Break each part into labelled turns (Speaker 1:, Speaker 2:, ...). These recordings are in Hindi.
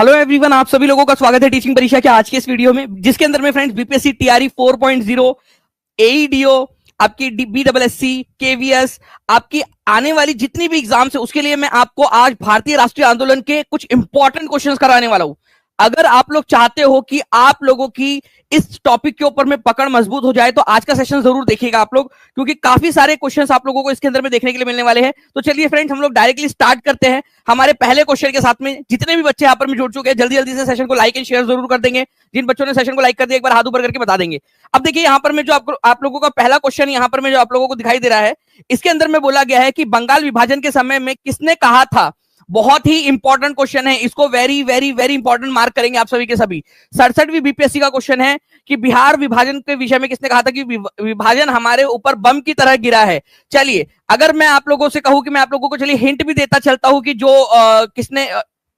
Speaker 1: हेलो एवरीवन, आप सभी लोगों का स्वागत है टीचिंग परीक्षा के आज के इस वीडियो में, जिसके अंदर में फ्रेंड्स बीपीएससी टीआरई 4.0, एईडीओ, आपकी बीडब्ल्यूएससी, केवीएस, आपकी आने वाली जितनी भी एग्जाम्स है उसके लिए मैं आपको आज भारतीय राष्ट्रीय आंदोलन के कुछ इंपॉर्टेंट क्वेश्चंस कराने वाला हूं। अगर आप लोग चाहते हो कि आप लोगों की इस टॉपिक के ऊपर में पकड़ मजबूत हो जाए तो आज का सेशन जरूर देखिएगा आप लोग, क्योंकि काफी सारे क्वेश्चंस आप लोगों को इसके अंदर में देखने के लिए मिलने वाले हैं। तो चलिए फ्रेंड्स, हम लोग डायरेक्टली स्टार्ट करते हैं हमारे पहले क्वेश्चन के साथ में। जितने भी बच्चे यहाँ पर में जुड़ चुके हैं जल्दी जल्दी से सेशन को लाइक एंड शेयर जरूर कर देंगे। जिन बच्चों ने सेशन को लाइक कर दिया एक बार हाथ ऊपर करके बता देंगे। अब देखिए यहाँ पर में जो आप लोगों का पहला क्वेश्चन यहाँ पर में जो आप लोगों को दिखाई दे रहा है, इसके अंदर में बोला गया है कि बंगाल विभाजन के समय में किसने कहा था। बहुत ही इंपॉर्टेंट क्वेश्चन है, इसको very very very important mark करेंगे आप सभी के सभी। 67वीं बीपीएससी का क्वेश्चन है कि बिहार विभाजन के विषय में किसने कहा था कि विभाजन हमारे ऊपर बम की तरह गिरा है। चलिए, अगर मैं आप लोगों से कहूं कि मैं आप लोगों को चलिए हिंट भी देता चलता हूं कि जो किसने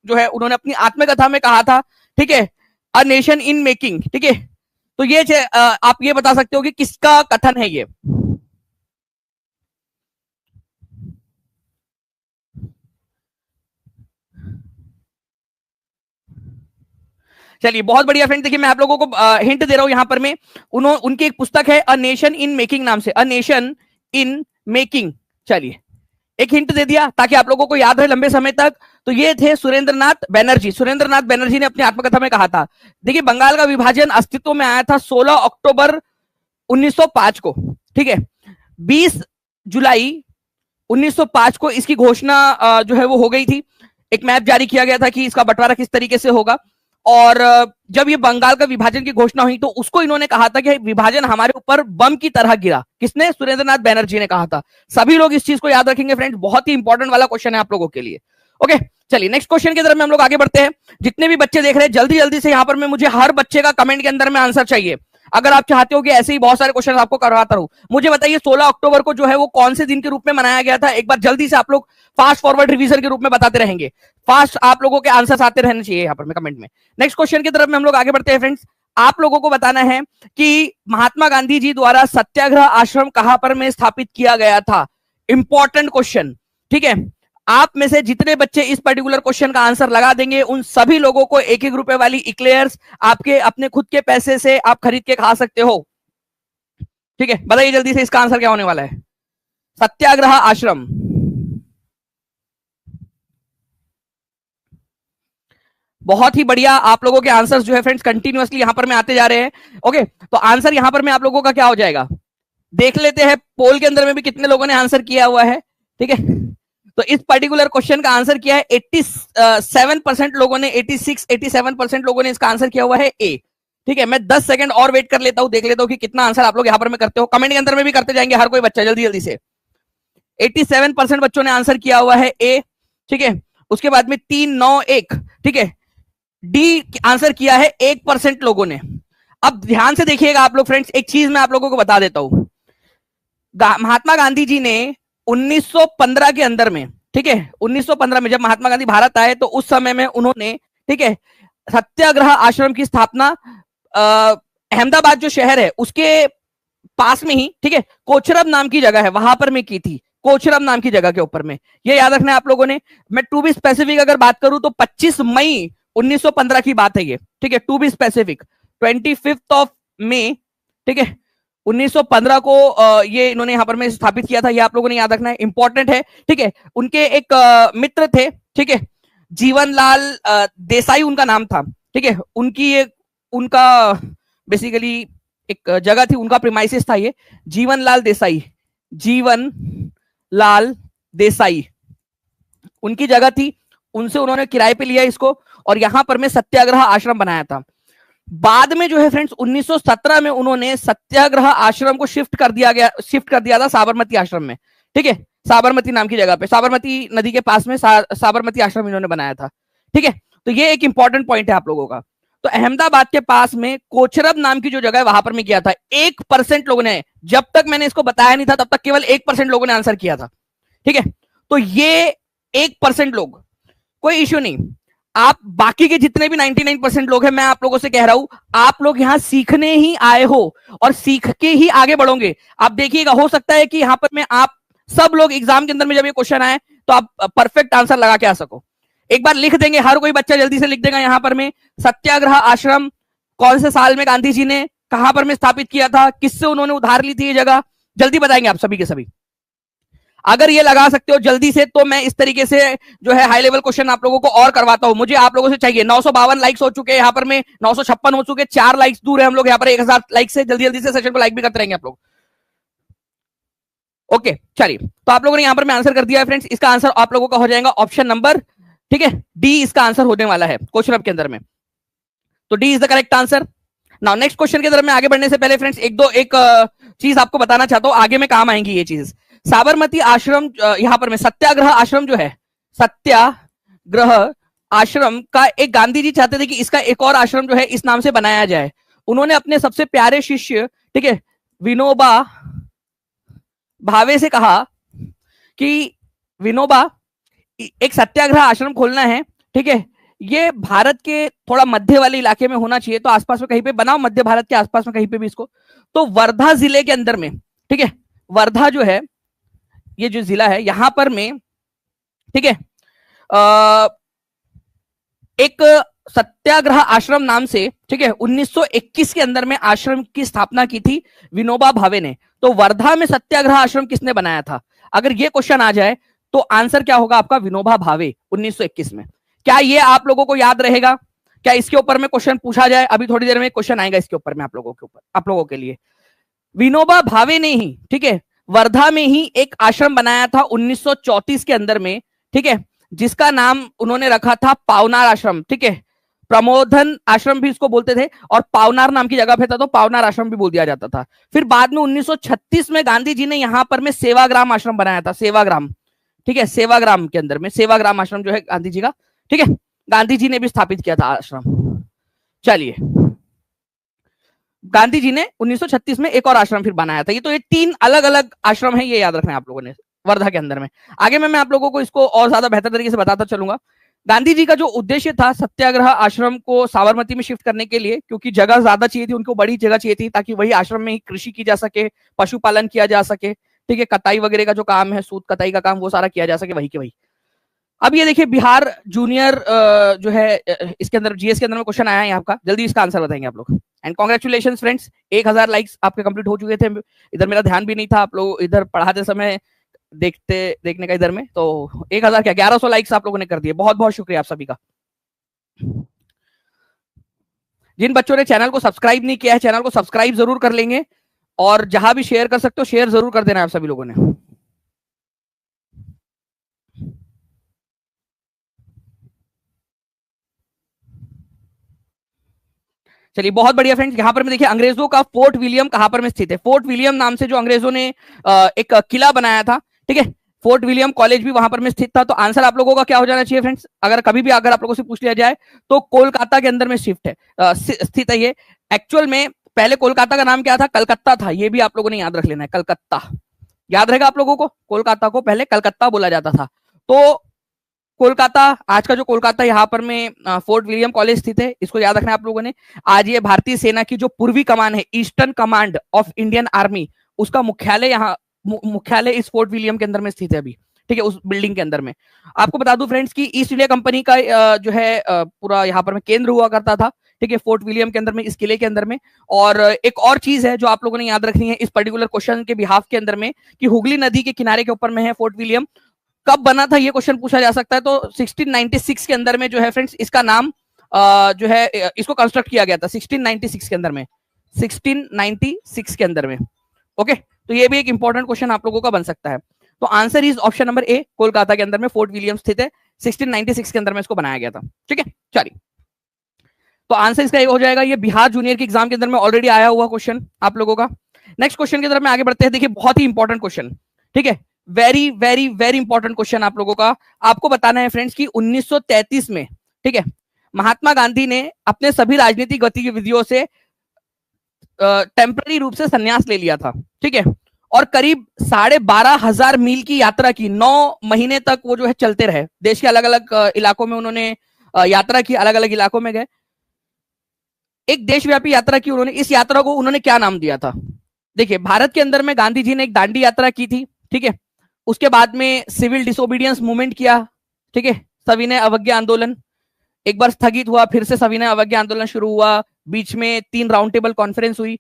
Speaker 1: जो है उन्होंने अपनी आत्मकथा में कहा था, ठीक है, अ नेशन इन मेकिंग, ठीक है। तो ये आप ये बता सकते हो कि किसका कथन है ये। चलिए, बहुत बढ़िया फ्रेंड। देखिए, मैं आप लोगों को हिंट दे रहा हूं यहां पर में। उनकी एक पुस्तक है अ नेशन इन मेकिंग नाम से, अ नेशन इन मेकिंग। चलिए, एक हिंट दे दिया ताकि आप लोगों को याद रहे लंबे समय तक। तो ये थे सुरेंद्रनाथ बनर्जी। सुरेंद्रनाथ बनर्जी ने अपनी आत्मकथा में कहा था। देखिए, बंगाल का विभाजन अस्तित्व में आया था 16 अक्टूबर 1905 को, ठीक है। 20 जुलाई 1905 को इसकी घोषणा जो है वो हो गई थी। एक मैप जारी किया गया था कि इसका बंटवारा किस तरीके से होगा। और जब ये बंगाल का विभाजन की घोषणा हुई तो उसको इन्होंने कहा था कि विभाजन हमारे ऊपर बम की तरह गिरा। किसने? सुरेंद्रनाथ बनर्जी ने कहा था। सभी लोग इस चीज को याद रखेंगे फ्रेंड्स, बहुत ही इंपॉर्टेंट वाला क्वेश्चन है आप लोगों के लिए। ओके, चलिए नेक्स्ट क्वेश्चन की तरफ में हम लोग आगे बढ़ते हैं। जितने भी बच्चे देख रहे हैं जल्दी जल्दी से यहाँ पर मैं मुझे हर बच्चे का कमेंट के अंदर में आंसर चाहिए। अगर आप चाहते हो कि ऐसे ही बहुत सारे क्वेश्चन आपको करवाता रहूं, मुझे बताइए 16 अक्टूबर को जो है वो कौन से दिन के रूप में मनाया गया था। एक बार जल्दी से आप लोग फास्ट फॉरवर्ड रिवीजन के रूप में बताते रहेंगे। फास्ट आप लोगों के आंसर आते रहने चाहिए यहाँ पर में कमेंट में। नेक्स्ट क्वेश्चन की तरफ में हम लोग आगे बढ़ते हैं फ्रेंड्स। आप लोगों को बताना है कि महात्मा गांधी जी द्वारा सत्याग्रह आश्रम कहां पर में स्थापित किया गया था। इंपॉर्टेंट क्वेश्चन, ठीक है। आप में से जितने बच्चे इस पर्टिकुलर क्वेश्चन का आंसर लगा देंगे उन सभी लोगों को 1-1 रुपए वाली इक्लेयर्स आपके अपने खुद के पैसे से आप खरीद के खा सकते हो, ठीक है। बताइए जल्दी से इसका आंसर क्या होने वाला है। सत्याग्रह आश्रम। बहुत ही बढ़िया, आप लोगों के आंसर्स जो है फ्रेंड्स कंटिन्यूअसली यहां पर में आते जा रहे हैं। ओके, तो आंसर यहां पर में आप लोगों का क्या हो जाएगा, देख लेते हैं पोल के अंदर में भी कितने लोगों ने आंसर किया हुआ है, ठीक है। तो इस पर्टिकुलर क्वेश्चन का आंसर किया है 87% लोगों ने, 87% लोगों ने इसका आंसर किया हुआ है ए, ठीक है। मैं 10 सेकंड और वेट कर लेता हूं, देख लेता हूं कि कितना आंसर आप लोग यहां पर में करते हो। कमेंट के अंदर में भी करते जाएंगे हर कोई बच्चा जल्दी जल्दी से। 87% बच्चों ने आंसर किया हुआ है ए, ठीक है। उसके बाद में 391, ठीक है। डी आंसर किया है 1% लोगों ने। अब ध्यान से देखिएगा आप लोग फ्रेंड्स, एक चीज मैं आप लोगों को बता देता हूं। महात्मा गांधी जी ने 1915 के अंदर में, ठीक है, 1915 में जब महात्मा गांधी भारत आए तो उस समय में उन्होंने, ठीक है, सत्याग्रह आश्रम की स्थापना अहमदाबाद जो शहर है उसके पास में ही, ठीक है, कोचरब नाम की जगह है वहां पर में की थी। कोचरब नाम की जगह के ऊपर में, ये याद रखना है आप लोगों ने। मैं टू बी स्पेसिफिक अगर बात करूं तो 25 मई 1915 की बात है ये, ठीक है। टू बी स्पेसिफिक 25 मई, ठीक है, 1915 को ये इन्होंने यहां पर में स्थापित किया था। ये आप लोगों ने याद रखना है, इंपॉर्टेंट है, ठीक है। उनके एक मित्र थे, ठीक है, जीवनलाल देसाई उनका नाम था, ठीक है। उनका बेसिकली एक जगह थी, उनका प्रीमाइसिस था ये, जीवनलाल देसाई, जीवनलाल देसाई उनकी जगह थी। उनसे उन्होंने किराए पे लिया इसको और यहां पर में सत्याग्रह आश्रम बनाया था। बाद में जो है फ्रेंड्स 1917 में उन्होंने सत्याग्रह आश्रम को शिफ्ट कर दिया था साबरमती आश्रम में, ठीक है। साबरमती नाम की जगह पे, साबरमती नदी के पास में साबरमती आश्रम इन्होंने बनाया था, ठीक है। तो ये एक इंपॉर्टेंट पॉइंट है आप लोगों का। तो अहमदाबाद के पास में कोचरब नाम की जो जगह है वहां पर में किया था। 1% लोगों ने, जब तक मैंने इसको बताया नहीं था तब तक केवल 1% लोगों ने आंसर किया था, ठीक है। तो ये 1% लोग, कोई इश्यू नहीं। आप बाकी के जितने भी 99% लोग हैं, मैं आप लोगों से कह रहा हूं आप लोग यहां सीखने ही आए हो और सीख के ही आगे बढ़ोगे। आप देखिएगा, हो सकता है कि यहां पर में आप सब लोग एग्जाम के अंदर में जब ये क्वेश्चन आए तो आप परफेक्ट आंसर लगा के आ सको। एक बार लिख देंगे, हर कोई बच्चा जल्दी से लिख देगा यहां पर में, सत्याग्रह आश्रम कौन से साल में गांधी जी ने कहां पर में स्थापित किया था, किससे उन्होंने उधार ली थी ये जगह, जल्दी बताएंगे आप सभी के सभी। अगर ये लगा सकते हो जल्दी से तो मैं इस तरीके से जो है हाई लेवल क्वेश्चन आप लोगों को और करवाता हूं। मुझे आप लोगों से चाहिए 952 लाइक्स हो चुके हैं यहाँ पर में, 956 हो चुके, 4 लाइक्स दूर है हम लोग यहाँ पर 1000 लाइक से। जल्दी जल्दी से सेशन को लाइक भी करते रहेंगे आप लोग। ओके चलिए, तो आप लोगों ने यहां पर मैं आंसर कर दिया है फ्रेंड्स। इसका आंसर आप लोगों का हो जाएगा ऑप्शन नंबर, ठीक है, डी इसका आंसर होने वाला है क्वेश्चन के अंदर में। तो D is the correct answer. Now next question की तरफ में आगे बढ़ने से पहले फ्रेंड्स एक चीज आपको बताना चाहता हूं, आगे में काम आएंगी ये चीज। साबरमती आश्रम यहां पर में सत्याग्रह आश्रम जो है, सत्याग्रह आश्रम का एक गांधी जी चाहते थे कि इसका एक और आश्रम जो है इस नाम से बनाया जाए। उन्होंने अपने सबसे प्यारे शिष्य, ठीक है, विनोबा भावे से कहा कि विनोबा एक सत्याग्रह आश्रम खोलना है, ठीक है, ये भारत के थोड़ा मध्य वाले इलाके में होना चाहिए, तो आसपास में कहीं पे बनाओ, मध्य भारत के आसपास में कहीं पे भी इसको। तो वर्धा जिले के अंदर में, ठीक है, वर्धा जो है ये जो जिला है यहां पर में, ठीक है, एक सत्याग्रह आश्रम नाम से, ठीक है, 1921 के अंदर में आश्रम की स्थापना की थी विनोबा भावे ने। तो वर्धा में सत्याग्रह आश्रम किसने बनाया था? अगर ये क्वेश्चन आ जाए तो आंसर क्या होगा आपका? विनोबा भावे 1921 में। क्या ये आप लोगों को याद रहेगा? क्या इसके ऊपर में क्वेश्चन पूछा जाए? अभी थोड़ी देर में क्वेश्चन आएगा इसके ऊपर में आप लोगों के ऊपर, आप लोगों के लिए। विनोबा भावे ने ही, ठीक है, वर्धा में ही एक आश्रम बनाया था 1934 के अंदर में, ठीक है, जिसका नाम उन्होंने रखा था पावनार आश्रम, ठीक है, प्रमोधन आश्रम भी इसको बोलते थे, और पावनार नाम की जगह पे था तो पावनार आश्रम भी बोल दिया जाता था। फिर बाद में 1936 में गांधी जी ने यहां पर में सेवाग्राम आश्रम बनाया था, सेवाग्राम, ठीक है, सेवाग्राम के अंदर में सेवाग्राम आश्रम जो है गांधी जी का, ठीक है, गांधी जी ने भी स्थापित किया था आश्रम। चलिए, गांधी जी ने 1936 में एक और आश्रम फिर बनाया था। ये तो ये 3 अलग अलग आश्रम है, ये याद रखना है आप लोगों ने वर्धा के अंदर में। आगे मैं आप लोगों को इसको और ज्यादा बेहतर तरीके से बताता चलूंगा। गांधी जी का जो उद्देश्य था सत्याग्रह आश्रम को साबरमती में शिफ्ट करने के लिए, क्योंकि जगह ज्यादा चाहिए थी, उनको बड़ी जगह चाहिए थी ताकि वही आश्रम में ही कृषि की जा सके, पशुपालन किया जा सके, ठीक है, कताई वगैरह का जो काम है, सूत कताई का काम, वो सारा किया जा सके वही के वही। अब ये देखिए बिहार जूनियर जो है इसके अंदर जीएस के अंदर में क्वेश्चन आया है आपका, जल्दी इसका आंसर बताएंगे आप लोग। एंड कांग्रेचुलेशंस फ्रेंड्स, 1000 लाइक्स आपके कंप्लीट हो चुके थे। इधर मेरा ध्यान भी नहीं था, आप लोग इधर पढ़ाते समय देखने का इधर में, तो 1000 क्या 1100 लाइक्स आप लोगों ने कर दिए। बहुत बहुत शुक्रिया आप सभी का। जिन बच्चों ने चैनल को सब्सक्राइब नहीं किया है, चैनल को सब्सक्राइब जरूर कर लेंगे, और जहां भी शेयर कर सकते हो शेयर जरूर कर देना आप सभी लोगों ने। चलिए बहुत बढ़िया फ्रेंड्स, यहां पर में देखिए अंग्रेजों का फोर्ट विलियम कहां पर में स्थित है। फोर्ट विलियम नाम से जो अंग्रेजों ने एक किला बनाया था, ठीक है, फोर्ट विलियम कॉलेज भी वहां पर में स्थित था। तो आंसर आप लोगों का क्या हो जाना चाहिए फ्रेंड्स? अगर कभी भी अगर आप लोगों से पूछ लिया जाए तो कोलकाता के अंदर में स्थित है ये। एक्चुअल में पहले कोलकाता का नाम क्या था? कलकत्ता था। ये भी आप लोगों ने याद रख लेना है, कलकत्ता याद रहेगा आप लोगों को। कोलकाता को पहले कलकत्ता बोला जाता था। तो कोलकाता, आज का जो कोलकाता यहाँ पर में फोर्ट विलियम कॉलेज स्थित है, इसको याद रखना है आप लोगों ने। आज ये भारतीय सेना की जो पूर्वी कमान है, eastern command of Indian army, उसका मुख्यालय यहाँ मुख्यालय इस फोर्ट विलियम के अंदर में स्थित है अभी, ठीक है, उस बिल्डिंग के अंदर में। आपको बता दूं फ्रेंड्स कि ईस्ट इंडिया कंपनी का जो है पूरा यहाँ पर में केंद्र हुआ करता था, ठीक है, फोर्ट विलियम के अंदर में, इस किले के अंदर में। और एक और चीज है जो आप लोगों ने याद रखनी है इस पर्टिकुलर क्वेश्चन के बिहाफ के अंदर में, कि हुगली नदी के किनारे के ऊपर में है फोर्ट विलियम। कब बना था ये क्वेश्चन पूछा जा सकता है। तो 1696 के अंदर में जो है फ्रेंड्स इसका नाम जो है इसको कंस्ट्रक्ट किया गया था 1696 के अंदर में, 1696 के अंदर में। ओके, तो ये भी एक इंपॉर्टेंट क्वेश्चन आप लोगों का बन सकता है। तो answer is option number A, Kolkata के अंदर में फोर्ट विलियम स्थित है, 1696 के अंदर में इसको बनाया गया था, ठीक है। चलिए, तो आंसर इसका ये हो जाएगा। ये बिहार जूनियर के एग्जाम के अंदर में ऑलरेडी आया हुआ क्वेश्चन आप लोगों का। नेक्स्ट क्वेश्चन की तरफ में आगे बढ़ते हैं। देखिए बहुत ही इंपॉर्टेंट क्वेश्चन, ठीक है, very very very important question आप लोगों का। आपको बताना है फ्रेंड्स कि 1933 में, ठीक है, महात्मा गांधी ने अपने सभी राजनीतिक गतिविधियों से टेम्पररी रूप से संन्यास ले लिया था, ठीक है, और करीब 12,500 मील की यात्रा की, 9 महीने तक वो जो है चलते रहे। देश के अलग अलग इलाकों में उन्होंने यात्रा की, अलग अलग इलाकों में गए, एक देशव्यापी यात्रा की उन्होंने। इस यात्रा को उन्होंने क्या नाम दिया था? देखिए भारत के अंदर में गांधी जी ने एक दांडी यात्रा की थी, ठीक है, उसके बाद में सिविल डिसोबीडियंस मूवमेंट किया, ठीक है, सविनय अवज्ञा आंदोलन, एक बार स्थगित हुआ, फिर से सविनय अवज्ञा आंदोलन शुरू हुआ, बीच में 3 राउंड टेबल कॉन्फ्रेंस हुई।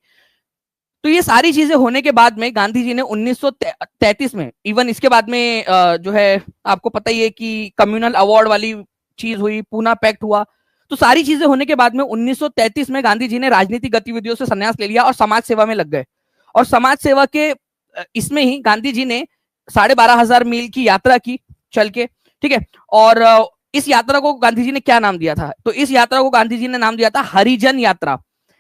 Speaker 1: तो ये सारी चीजें होने के बाद में गांधी जी ने 1933 में, इवन इसके बाद में जो है आपको पता ही है कि कम्युनल अवार्ड वाली चीज हुई, पूना पैक्ट हुआ। तो सारी चीजें होने के बाद में 1933 में गांधी जी ने राजनीतिक गतिविधियों से संन्यास ले लिया और समाज सेवा में लग गए। और समाज सेवा के इसमें ही गांधी जी ने 12,500 मील की यात्रा की चल के, ठीक है। और इस यात्रा को गांधी जी ने क्या नाम दिया था? तो इस यात्रा को गांधी जी ने नाम दिया था हरिजन यात्रा।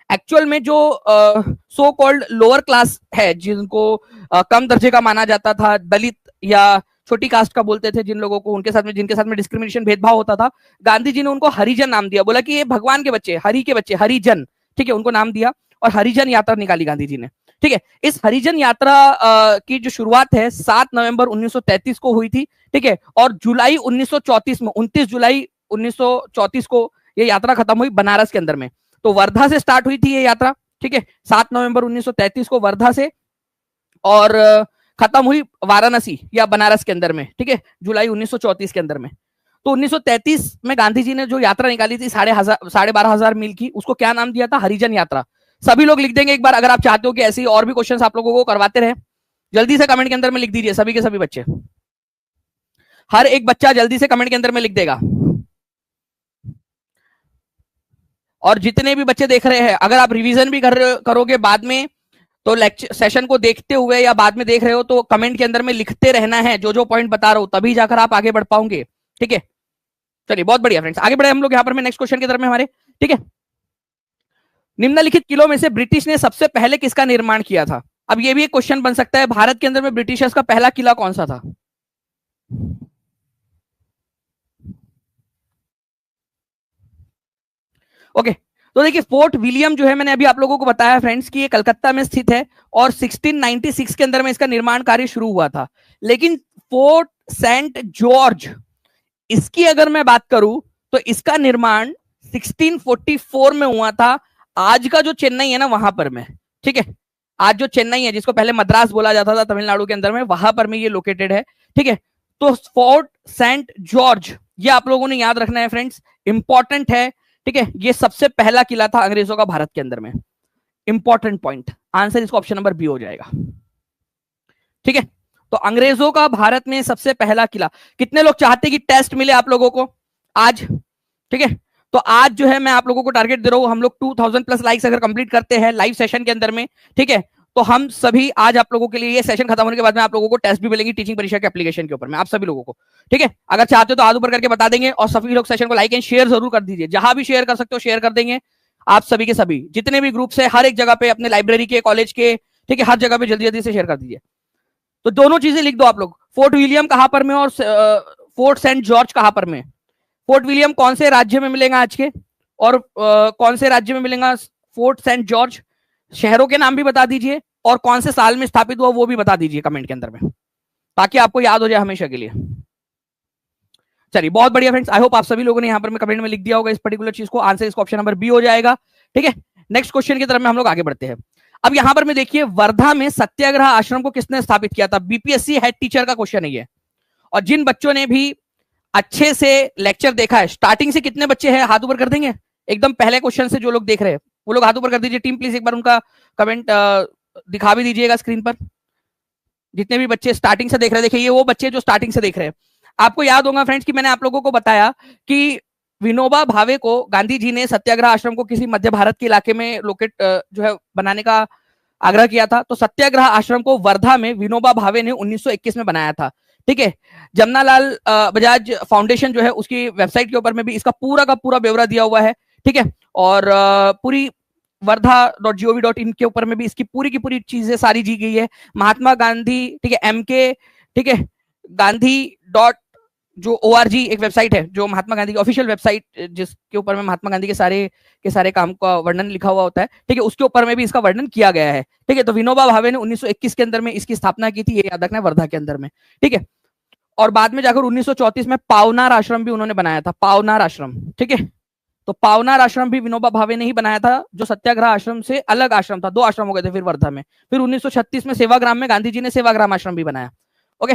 Speaker 1: एक्चुअल में जो सो कॉल्ड लोअर क्लास है, जिनको कम दर्जे का माना जाता था, दलित या छोटी कास्ट का बोलते थे जिन लोगों को, उनके साथ में, जिनके साथ में डिस्क्रिमिनेशन, भेदभाव होता था, गांधी जी ने उनको हरिजन नाम दिया। बोला कि ये भगवान के बच्चे, हरि के बच्चे, हरिजन, ठीक है, उनको नाम दिया और हरिजन यात्रा निकाली गांधी जी ने, ठीक है। इस हरिजन यात्रा की जो शुरुआत है 7 नवंबर 1933 को हुई थी, ठीक है। और जुलाई 1934 में, 29 जुलाई 1934 को ये यात्रा खत्म हुई बनारस के अंदर में। तो वर्धा से स्टार्ट हुई थी ये यात्रा, ठीक है, 7 नवंबर 1933 को वर्धा से, और खत्म हुई वाराणसी या बनारस के अंदर में, ठीक है, जुलाई 1934 के अंदर में। तो 1933 में गांधी जी ने जो यात्रा निकाली थी 12,500 मील की, उसको क्या नाम दिया था? हरिजन यात्रा। सभी लोग लिख देंगे एक बार, अगर आप चाहते हो कि ऐसे ही और भी क्वेश्चंस आप लोगों को करवाते रहे, जल्दी से कमेंट के अंदर में लिख दीजिए, सभी के सभी बच्चे, हर एक बच्चा जल्दी से कमेंट के अंदर में लिख देगा। और जितने भी बच्चे देख रहे हैं, अगर आप रिवीजन भी करोगे बाद में, तो लेक्चर सेशन को देखते हुए या बाद में देख रहे हो, तो कमेंट के अंदर में लिखते रहना है जो जो पॉइंट बता रहा हूं, तभी जाकर आप आगे बढ़ पाओगे, ठीक है। चलिए, बहुत बढ़िया फ्रेंड्स, आगे बढ़े हम लोग यहाँ पर में नेक्स्ट क्वेश्चन की तरफ में हमारे, ठीक है। निम्नलिखित किलों में से ब्रिटिश ने सबसे पहले किसका निर्माण किया था? अब ये भी एक क्वेश्चन बन सकता है, भारत के अंदर में ब्रिटिशर्स का पहला किला कौन सा था? ओके, तो देखिए फोर्ट विलियम जो है, मैंने अभी आप लोगों को बताया फ्रेंड्स कि ये कलकत्ता में स्थित है और 1696 के अंदर में इसका निर्माण कार्य शुरू हुआ था। लेकिन फोर्ट सेंट जॉर्ज, इसकी अगर मैं बात करूं तो इसका निर्माण 1644 में हुआ था, आज का जो चेन्नई है ना वहां पर में, ठीक है। आज जो चेन्नई है, जिसको पहले मद्रास बोला जाता था तमिलनाडु के अंदर में, वहां पर में ये लोकेटेड है, ठीक है। तो फोर्ट सेंट जॉर्ज, ये आप लोगों ने याद रखना है फ्रेंड्स, इंपॉर्टेंट है, ठीक है। ये सबसे पहला किला था अंग्रेजों का भारत के अंदर में, इंपॉर्टेंट पॉइंट, आंसर इसको ऑप्शन नंबर बी हो जाएगा, ठीक है। तो अंग्रेजों का भारत में सबसे पहला किला। कितने लोग चाहते कि टेस्ट मिले आप लोगों को आज? ठीक है, तो आज जो है मैं आप लोगों को टारगेट दे रहा हूं, हम लोग 2000 प्लस लाइक्स अगर कंप्लीट करते हैं लाइव सेशन के अंदर में, ठीक है, तो हम सभी आज आप लोगों के लिए, ये सेशन खत्म होने के बाद में आप लोगों को टेस्ट भी मिलेंगी टीचिंग परीक्षा के एप्लीकेशन के ऊपर में, आप सभी लोगों को, ठीक है। अगर चाहते हो तो हाथ ऊपर करके बता देंगे, और सभी लोग सेशन को लाइक एंड शेयर जरूर कर दीजिए, जहां भी शेयर कर सकते हो शेयर कर देंगे। आप सभी के सभी जितने भी ग्रुप्स है, हर एक जगह पे, अपने लाइब्रेरी के, कॉलेज के, ठीक है, हर जगह पे जल्दी जल्दी से शेयर कर दीजिए। तो दोनों चीजें लिख दो आप लोग, फोर्ट विलियम कहां पर में और फोर्ट सेंट जॉर्ज कहां पर में। फोर्ट विलियम कौन से राज्य में मिलेगा आज के, और कौन से राज्य में मिलेगा फोर्ट सेंट जॉर्ज, शहरों के नाम भी बता दीजिए, और कौन से साल में स्थापित हुआ वो भी बता दीजिए कमेंट के अंदर में, ताकि आपको याद हो जाए हमेशा के लिए। चलिए, बहुत बढ़िया फ्रेंड्स, आई होप आप सभी लोगों ने यहाँ पर में कमेंट में लिख दिया होगा इस पर्टिकुलर चीज को, आंसर इसका ऑप्शन नंबर बी हो जाएगा, ठीक है। नेक्स्ट क्वेश्चन की तरफ में हम लोग आगे बढ़ते हैं। अब यहां पर में देखिए, वर्धा में सत्याग्रह आश्रम को किसने स्थापित किया था? बीपीएससी हेड टीचर का क्वेश्चन है ये, और जिन बच्चों ने भी अच्छे से लेक्चर देखा है, स्टार्टिंग से कितने बच्चे हैं हाथ ऊपर कर देंगे, एकदम पहले क्वेश्चन से जो लोग देख रहे हैं वो लोग हाथ ऊपर कर दीजिए। टीम प्लीज एक बार उनका कमेंट दिखा भी दीजिएगा स्क्रीन पर, जितने भी बच्चे स्टार्टिंग से देख रहे हैं। देखिए, ये वो बच्चे जो स्टार्टिंग से देख रहे हैं। आपको याद होगा फ्रेंड्स कि मैंने आप लोगों को बताया कि विनोबा भावे को गांधी जी ने सत्याग्रह आश्रम को किसी मध्य भारत के इलाके में लोकेट जो है बनाने का आग्रह किया था। तो सत्याग्रह आश्रम को वर्धा में विनोबा भावे ने 1921 में बनाया था, ठीक है। जमनालाल बजाज फाउंडेशन जो है उसकी वेबसाइट के ऊपर में भी इसका पूरा का पूरा ब्यौरा दिया हुआ है, ठीक है। और पूरी वर्धा.gov.in के ऊपर में भी इसकी पूरी की पूरी चीजें सारी दी गई है। महात्मा गांधी, ठीक है, MK, ठीक है, गांधी जो ORG एक वेबसाइट है, जो महात्मा गांधी की ऑफिशियल वेबसाइट, जिसके ऊपर में महात्मा गांधी के सारे काम का वर्णन लिखा हुआ होता है, ठीक है, उसके ऊपर में भी इसका वर्णन किया गया है, ठीक है। तो विनोबा भावे ने 1921 के अंदर में इसकी स्थापना की थी, ये याद रखना है, वर्धा के अंदर में, ठीक है। और बाद में जाकर 1934 में पावनार आश्रम भी उन्होंने बनाया था, पावनार आश्रम, ठीक है। तो पावनार आश्रम भी विनोबा भावे ने ही बनाया था, जो सत्याग्रह आश्रम से अलग आश्रम था, 2 आश्रम हो गए थे फिर वर्धा में। फिर 1936 में सेवाग्राम में गांधी जी ने सेवाग्राम आश्रम भी बनाया, ओके।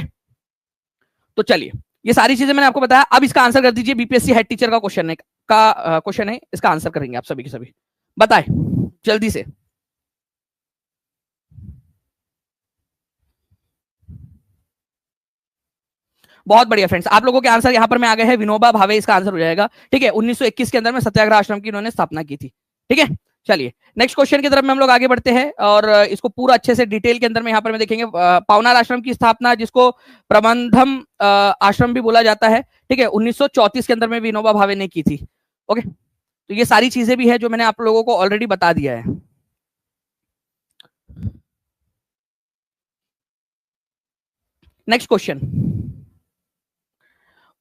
Speaker 1: तो चलिए, ये सारी चीजें मैंने आपको बताया। अब इसका आंसर कर दीजिए, बीपीएससी हेड टीचर का क्वेश्चन है, इसका आंसर करेंगे आप सभी के सभी। बताए जल्दी से। बहुत बढ़िया फ्रेंड्स, आप लोगों के आंसर यहां पर में आ गए हैं। विनोबा भावे इसका आंसर हो जाएगा। ठीक है, 1921 के अंदर में सत्याग्रह आश्रम की इन्होंने स्थापना की थी। ठीक है, चलिए नेक्स्ट क्वेश्चन की तरफ में हम लोग आगे बढ़ते हैं और इसको पूरा अच्छे से डिटेल के अंदर में यहाँ पर में देखेंगे। पावनार आश्रम की स्थापना, जिसको प्रबंधम आश्रम भी बोला जाता है, ठीक है, 1934 के अंदर में विनोबा भावे ने की थी। ओके, तो ये सारी चीजें भी है जो मैंने आप लोगों को ऑलरेडी बता दिया है। नेक्स्ट क्वेश्चन,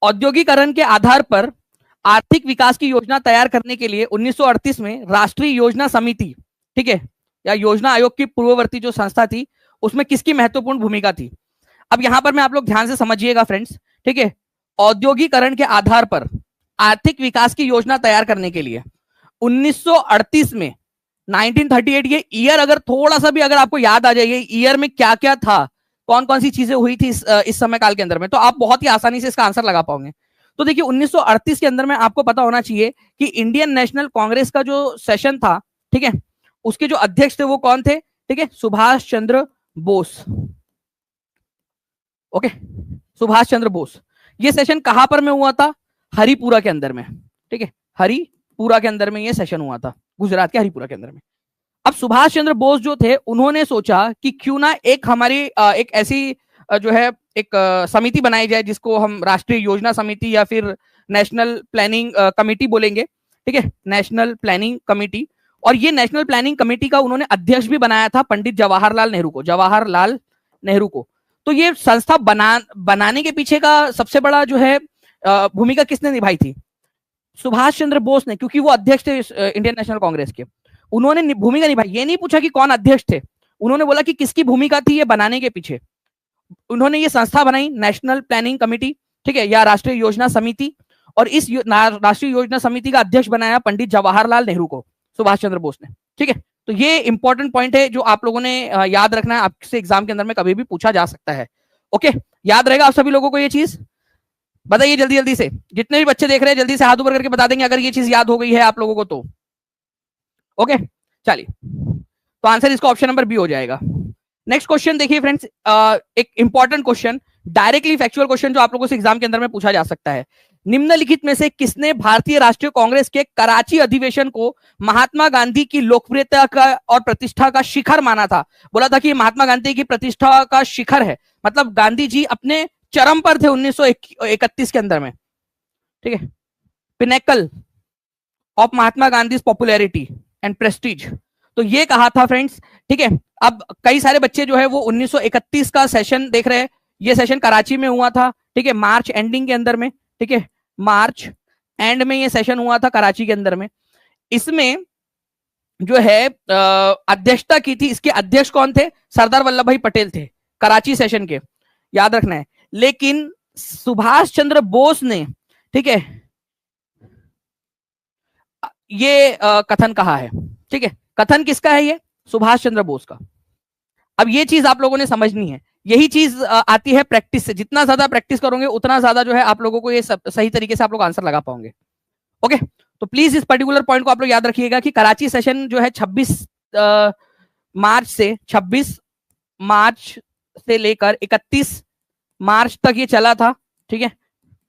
Speaker 1: औद्योगिकरण के आधार पर आर्थिक विकास की योजना तैयार करने के लिए 1938 में राष्ट्रीय योजना समिति, ठीक है, या योजना आयोग की पूर्ववर्ती जो संस्था थी, उसमें किसकी महत्वपूर्ण भूमिका थी? अब यहां पर मैं आप लोग ध्यान से समझिएगा फ्रेंड्स, ठीक है, औद्योगिकरण के आधार पर आर्थिक विकास की योजना तैयार करने के लिए 1938 में 1938, ये ईयर अगर थोड़ा सा भी अगर आपको याद आ जाए, ये ईयर में क्या क्या था, कौन कौन सी चीजें हुई थी इस समय काल के अंदर में, तो आप बहुत ही आसानी से इसका आंसर लगा पाओगे। तो देखिए 1938 के अंदर में आपको पता होना चाहिए कि इंडियन नेशनल कांग्रेस का जो सेशन था, ठीक है, उसके जो अध्यक्ष थे वो कौन थे? ठीक है, सुभाष चंद्र बोस। ओके, सुभाष चंद्र बोस। ये सेशन कहां पर में हुआ था? हरिपुरा के अंदर में। ठीक है, हरिपुरा के अंदर में ये सेशन हुआ था, गुजरात के हरिपुरा के अंदर में। अब सुभाष चंद्र बोस जो थे, उन्होंने सोचा कि क्यों ना एक हमारी एक ऐसी जो है एक समिति बनाई जाए, जिसको हम राष्ट्रीय योजना समिति या फिर नेशनल प्लानिंग कमेटी बोलेंगे। ठीक है, नेशनल प्लानिंग कमेटी। और ये नेशनल प्लानिंग कमेटी का उन्होंने अध्यक्ष भी बनाया था पंडित जवाहरलाल नेहरू को, जवाहरलाल नेहरू को। तो ये संस्था बनाने के पीछे का सबसे बड़ा जो है भूमिका किसने निभाई थी? सुभाष चंद्र बोस ने, क्योंकि वो अध्यक्ष थे इंडियन नेशनल कांग्रेस के। उन्होंने भूमिका निभाई। ये नहीं पूछा कि कौन अध्यक्ष थे, उन्होंने बोला कि किसकी भूमिका थी ये बनाने के पीछे। उन्होंने ये संस्था बनाई, नेशनल प्लानिंग कमेटी, ठीक है, या राष्ट्रीय योजना समिति। और इस राष्ट्रीय योजना समिति का अध्यक्ष बनाया पंडित जवाहरलाल नेहरू को सुभाष चंद्र बोस ने। ठीक है, तो ये इंपॉर्टेंट पॉइंट है जो आप लोगों ने याद रखना है, आपसे एग्जाम के अंदर में कभी भी पूछा जा सकता है। ओके, याद रहेगा आप सभी लोगों को ये चीज? बताइए जल्दी जल्दी से, जितने भी बच्चे देख रहे हैं जल्दी से हाथ ऊपर करके बता देंगे अगर ये चीज याद हो गई है आप लोगों को तो। ओके, चलिए, तो आंसर इसका ऑप्शन नंबर बी हो जाएगा। नेक्स्ट क्वेश्चन देखिए फ्रेंड्स, एक important question, directly factual question जो आप लोगों से एग्जाम के अंदर में पूछा जा सकता है। निम्नलिखित में से किसने भारतीय राष्ट्रीय कांग्रेस के कराची अधिवेशन को महात्मा गांधी की लोकप्रियता का और प्रतिष्ठा का शिखर माना था? बोला था कि महात्मा गांधी की प्रतिष्ठा का शिखर है, मतलब गांधी जी अपने चरम पर थे 1931 के अंदर में। ठीक है, pinnacle of Mahatma Gandhi popularity and Prestige, तो ये कहा था फ्रेंड्स। ठीक है, अब कई सारे बच्चे जो है वो 1931 का सेशन देख रहे हैं। ये सेशन कराची में हुआ था, ठीक है, मार्च एंडिंग के अंदर में। ठीक है, मार्च एंड में ये सेशन हुआ था कराची के अंदर में। इसमें जो है अध्यक्षता की थी, इसके अध्यक्ष कौन थे? सरदार वल्लभ भाई पटेल थे, कराची सेशन के, याद रखना है। लेकिन सुभाष चंद्र बोस ने, ठीक है, ये कथन कहा है। ठीक है, कथन किसका है? ये सुभाष चंद्र बोस का। अब ये चीज आप लोगों ने समझनी है, यही चीज आती है प्रैक्टिस से। जितना ज्यादा प्रैक्टिस करोगे उतना ज्यादा जो है आप लोगों को ये सही तरीके से आप लोग आंसर लगा पाओगे। ओके, तो प्लीज इस पर्टिकुलर पॉइंट को आप लोग याद रखिएगा कि कराची सेशन जो है 26 मार्च से लेकर 31 मार्च तक ये चला था। ठीक है,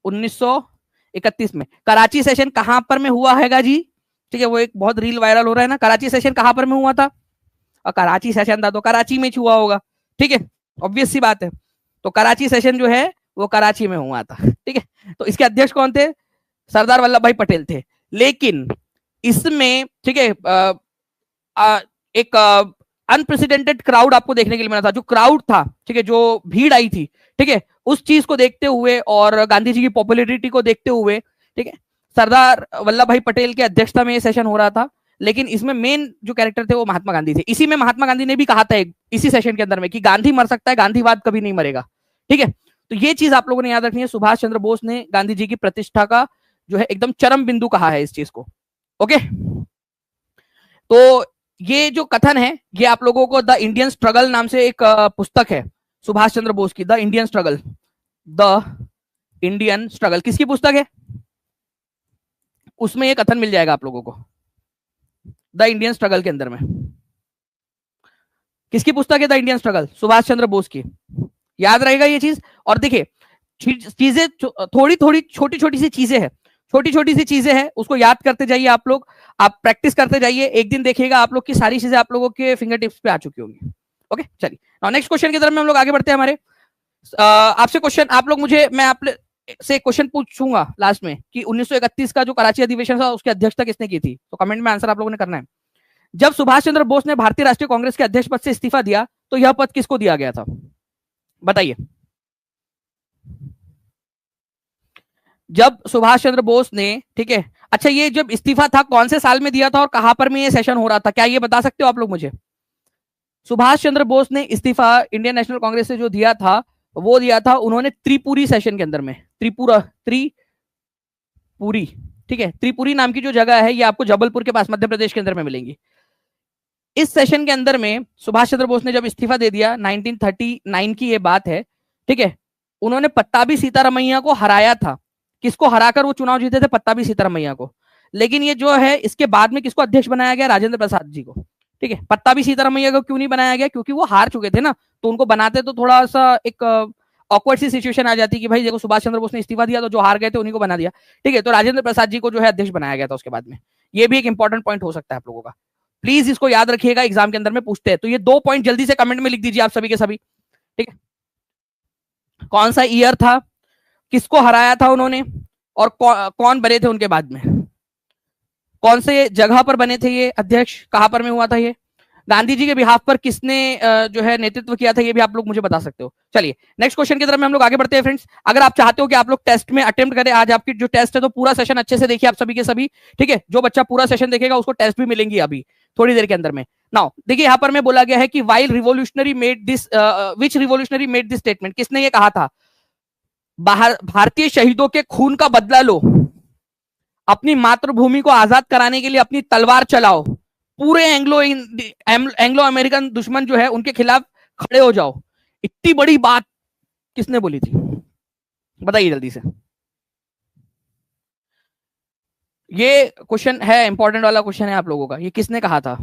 Speaker 1: 1931 में कराची सेशन कहां पर में हुआ हैगा जी? ठीक है, वो एक बहुत रील वायरल हो रहा है ना, कराची सेशन कहां पर में हुआ था? और कराची सेशन था तो कराची में हुआ होगा। ठीक है, ऑब्वियस सी बात है। तो कराची सेशन जो है वो कराची में हुआ था। ठीक है, तो इसके अध्यक्ष कौन थे? सरदार वल्लभ भाई पटेल थे। लेकिन इसमें, ठीक है, एक अनप्रेसिडेंटेड क्राउड आपको देखने के लिए मिला था। जो क्राउड था, ठीक है, जो भीड़ आई थी, ठीक है, उस चीज को देखते हुए और गांधी जी की पॉपुलैरिटी को देखते हुए, ठीक है, सरदार वल्लभ भाई पटेल के अध्यक्षता में ये सेशन हो रहा था। लेकिन इसमें मेन जो कैरेक्टर थे वो महात्मा गांधी थे। इसी में महात्मा गांधी ने भी कहा था इसी सेशन के अंदर में कि गांधी मर सकता है, गांधीवाद कभी नहीं मरेगा। ठीक है, तो ये चीज आप लोगों ने याद रखनी है। सुभाष चंद्र बोस ने गांधी जी की प्रतिष्ठा का जो है एकदम चरम बिंदु कहा है इस चीज को। ओके, तो ये जो कथन है ये आप लोगों को द इंडियन स्ट्रगल नाम से एक पुस्तक है सुभाष चंद्र बोस की, the Indian struggle, the Indian struggle किसकी पुस्तक है? उसमें एक कथन मिल जाएगा आप लोगों को, द इंडियन स्ट्रगल के अंदर में। किसकी पुस्तक है the Indian struggle? Subhash Chandra Bose की। याद रहेगा ये चीज। और देखिए चीजें थोड़ी थोड़ी छोटी छोटी सी चीजें हैं, छोटी छोटी सी चीजें हैं, उसको याद करते जाइए आप लोग, आप प्रैक्टिस करते जाइए, एक दिन देखिएगा आप लोग की सारी चीजें आप लोगों के फिंगर टिप्स पे आ चुकी होंगी। ओके चलिए नेक्स्ट क्वेश्चन की तरफ में हम लोग आगे बढ़ते हैं हमारे। आपसे क्वेश्चन आप लोग मुझे, मैं आप से क्वेश्चन पूछूंगा लास्ट में कि 1931 का जो कराची अधिवेशन था उसकी अध्यक्षता किसने की थी, तो कमेंट में आंसर आप लोगों ने करना है। जब सुभाष चंद्र बोस ने भारतीय राष्ट्रीय कांग्रेस के अध्यक्ष पद से इस्तीफा दिया तो यह पद किसको दिया गया था, बताइए। जब सुभाष चंद्र बोस ने, ठीक है, अच्छा ये जब इस्तीफा था कौन से साल में दिया था और कहां पर में ये सेशन हो रहा था, क्या ये बता सकते हो आप लोग मुझे? सुभाष चंद्र बोस ने इस्तीफा इंडियन नेशनल कांग्रेस से जो दिया था वो दिया था उन्होंने त्रिपुरी सेशन के अंदर में, त्रिपुरी, ठीक है, त्रिपुरी नाम की जो जगह है ये आपको जबलपुर के पास मध्य प्रदेश के अंदर में मिलेंगी। इस सेशन के अंदर में सुभाष चंद्र बोस ने जब इस्तीफा दे दिया, 1939 की ये बात है, ठीक है, उन्होंने पट्टाभी सीतारमैया को हराया था। किसको हराकर वो चुनाव जीते थे? पट्टाभी सीतारमैया को। लेकिन ये जो है इसके बाद में किसको अध्यक्ष बनाया गया? राजेंद्र प्रसाद जी को। ठीक है, पट्टाभी सीतारमैया को क्यों नहीं बनाया गया? क्योंकि वो हार चुके थे ना, तो उनको बनाते तो थोड़ा सा एक ऑकवर्ड सी सिचुएशन आ जाती कि भाई देखो सुभाष चंद्र बोस ने इस्तीफा दिया तो जो हार गए थे उन्हीं को बना दिया। ठीक है, तो राजेंद्र प्रसाद जी को जो है अध्यक्ष बनाया गया था उसके बाद में। ये भी एक इंपॉर्टेंट पॉइंट हो सकता है आप लोगों का, प्लीज इसको याद रखिएगा, एग्जाम के अंदर में पूछते हैं। तो ये 2 पॉइंट जल्दी से कमेंट में लिख दीजिए आप सभी के सभी। ठीक है, कौन सा ईयर था, किसको हराया था उन्होंने, और कौन बने थे उनके बाद में, कौन से जगह पर बने थे ये अध्यक्ष, कहां पर में हुआ था ये, गांधी जी के बिहाफ पर किसने जो है नेतृत्व किया था, ये भी आप लोग मुझे बता सकते हो। चलिए नेक्स्ट क्वेश्चन की तरफ में हम लोग आगे बढ़ते हैं फ्रेंड्स। अगर आप चाहते हो कि आप लोग टेस्ट में अटेम्प्ट करें आज आपकी जो टेस्ट है, तो पूरा सेशन अच्छे से देखिए आप सभी के सभी। ठीक है, जो बच्चा पूरा सेशन देखेगा उसको टेस्ट भी मिलेंगी अभी थोड़ी देर के अंदर में। नाउ देखिए यहाँ पर में बोला गया है कि while revolutionary made this, which revolutionary made this statement, किसने ये कहा था? भारतीय शहीदों के खून का बदला लो, अपनी मातृभूमि को आजाद कराने के लिए अपनी तलवार चलाओ, पूरे एंग्लो अमेरिकन दुश्मन जो है उनके खिलाफ खड़े हो जाओ। इतनी बड़ी बात किसने बोली थी, बताइए जल्दी से। ये क्वेश्चन है, इंपॉर्टेंट वाला क्वेश्चन है आप लोगों का, ये किसने कहा था?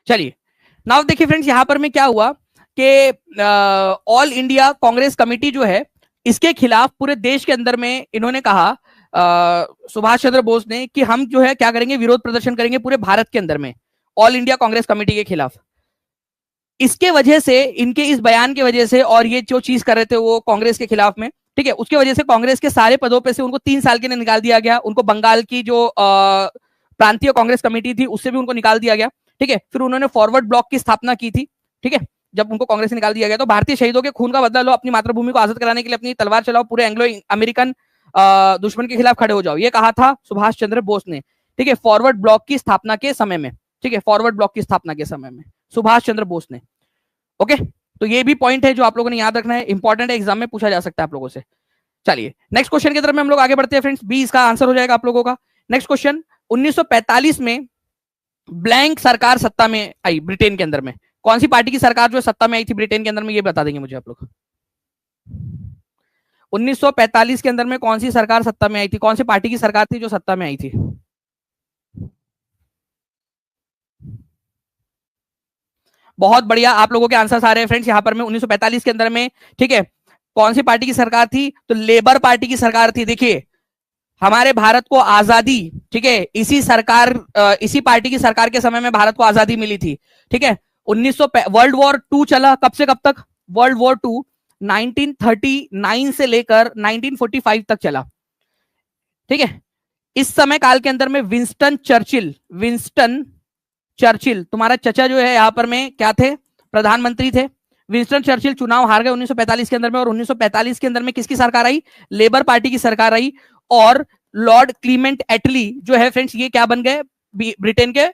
Speaker 1: चलिए नाउ देखिए फ्रेंड्स, यहां पर में क्या हुआ कि ऑल इंडिया कांग्रेस कमेटी जो है इसके खिलाफ पूरे देश के अंदर में इन्होंने कहा, सुभाष चंद्र बोस ने, कि हम जो है क्या करेंगे, विरोध प्रदर्शन करेंगे पूरे भारत के अंदर में ऑल इंडिया कांग्रेस कमेटी के खिलाफ। इसके वजह से, इनके इस बयान की वजह से, और ये जो चीज कर रहे थे वो कांग्रेस के खिलाफ में, ठीक है, उसके वजह से कांग्रेस के सारे पदों पे से उनको 3 साल के लिए निकाल दिया गया। उनको बंगाल की जो प्रांतीय कांग्रेस कमेटी थी उससे भी उनको निकाल दिया गया। ठीक है, फिर उन्होंने फॉरवर्ड ब्लॉक की स्थापना की थी। ठीक है, जब उनको कांग्रेस से निकाल दिया गया तो भारतीय शहीदों के खून का बदला लो, अपनी मातृभूमि को आजाद कराने के लिए अपनी तलवार चलाओ, पूरे एंग्लो अमेरिकन दुश्मन के खिलाफ खड़े हो जाओ, ये कहा था सुभाष चंद्र बोस ने। ठीक है, फॉरवर्ड ब्लॉक की स्थापना के समय में, ठीक है, फॉरवर्ड ब्लॉक की स्थापना के समय में सुभाष चंद्र बोस ने। ओके, तो ये भी पॉइंट है जो आप लोगों ने याद रखना है, इंपॉर्टेंट है, एग्जाम में पूछा जा सकता है आप लोगों से। चलिए नेक्स्ट क्वेश्चन की तरफ में हम लोग आगे बढ़ते हैं फ्रेंड्स, बी इसका आंसर हो जाएगा आप लोगों का। नेक्स्ट क्वेश्चन, 1945 में ब्लैंक सरकार सत्ता में आई ब्रिटेन के अंदर में, कौन सी पार्टी की सरकार जो सत्ता में आई थी ब्रिटेन के अंदर में, ये बता देंगे मुझे आप लोग। 1945 के अंदर में कौन सी सरकार सत्ता में आई थी, कौन सी पार्टी की सरकार थी जो सत्ता में आई थी? बहुत बढ़िया, आप लोगों के आंसर आ रहे हैं फ्रेंड्स यहाँ पर में। 1945 के अंदर में, ठीक है, कौन सी पार्टी की सरकार थी? तो लेबर पार्टी की सरकार थी। देखिए हमारे भारत को आजादी, ठीक है, इसी सरकार, इसी पार्टी की सरकार के समय में भारत को आजादी मिली थी। ठीक है, 1900 वर्ल्ड वॉर 2 चला, कब से कब तक? वर्ल्ड वॉर 2 1939 से लेकर 1945 तक चला। ठीक है, इस समय काल के अंदर में विंस्टन चर्चिल, तुम्हारा चचा जो है यहां पर में क्या थे? प्रधानमंत्री थे। विंस्टन चर्चिल चुनाव हार गए 1945 के अंदर में, और 1945 के अंदर में किसकी सरकार आई? लेबर पार्टी की सरकार आई, और लॉर्ड क्लीमेंट एटली जो है फ्रेंड्स ये क्या बन गए? ब्रिटेन के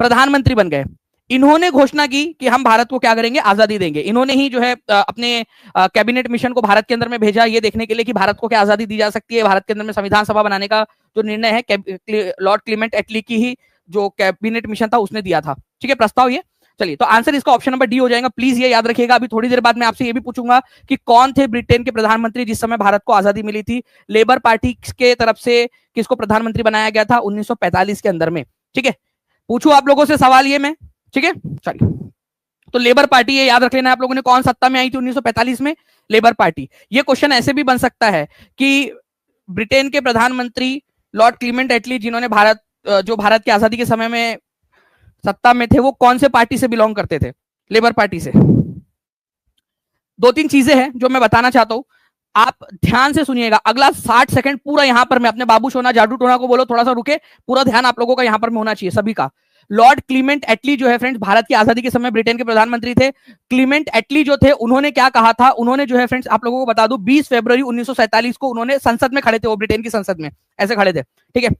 Speaker 1: प्रधानमंत्री बन गए। इन्होंने घोषणा की कि हम भारत को क्या करेंगे? आजादी देंगे। इन्होंने ही जो है अपने कैबिनेट मिशन को भारत के अंदर में भेजा, ये देखने के लिए कि भारत को क्या आजादी दी जा सकती है। भारत के अंदर में संविधान सभा बनाने का जो निर्णय है लॉर्ड क्लीमेंट एटली की ही जो कैबिनेट मिशन था उसने दिया था। ठीक है, प्रस्ताव ये। चलिए, तो आंसर इसका ऑप्शन नंबर डी हो जाएगा। प्लीज ये याद रखिएगा। अभी थोड़ी देर बाद मैं आपसे ये भी पूछूंगा कि कौन थे ब्रिटेन के प्रधानमंत्री जिस समय भारत को आजादी मिली थी। लेबर पार्टी के तरफ से किसको प्रधानमंत्री बनाया गया था? 1945 के अंदर में। ठीक है, पूछू आप लोगों से सवाल ये मैं। ठीक है, चलिए, तो लेबर पार्टी ये याद रख लेना आप लोगों ने, कौन सत्ता में आई थी 1945 में? Labour party. ये क्वेश्चन ऐसे भी बन सकता है कि ब्रिटेन के प्रधानमंत्री लॉर्ड क्लीमेंट एटली जिन्होंने भारत की आजादी के समय में सत्ता में थे, वो कौन से पार्टी से बिलोंग करते थे? लेबर पार्टी से। दो तीन चीजें हैं जो मैं बताना चाहता हूं, आप ध्यान से सुनिएगा। अगला 60 सेकंड पूरा यहां पर मैं अपने बाबू सोना जादू टोना को बोलो थोड़ा सा रुके, पूरा ध्यान आप लोगों का यहां पर में होना चाहिए सभी का। लॉर्ड क्लीमेंट एटली जो है फ्रेंड्स भारत की आजादी के समय ब्रिटेन के प्रधानमंत्री थे। क्लीमेंट एटली जो थे उन्होंने क्या कहा था? उन्होंने जो है फ्रेंड्स आप लोगों को बता दूं 20 फरवरी 1947 को उन्होंने संसद में खड़े थे, वो ब्रिटेन की संसद में ऐसे खड़े थे। ठीक है,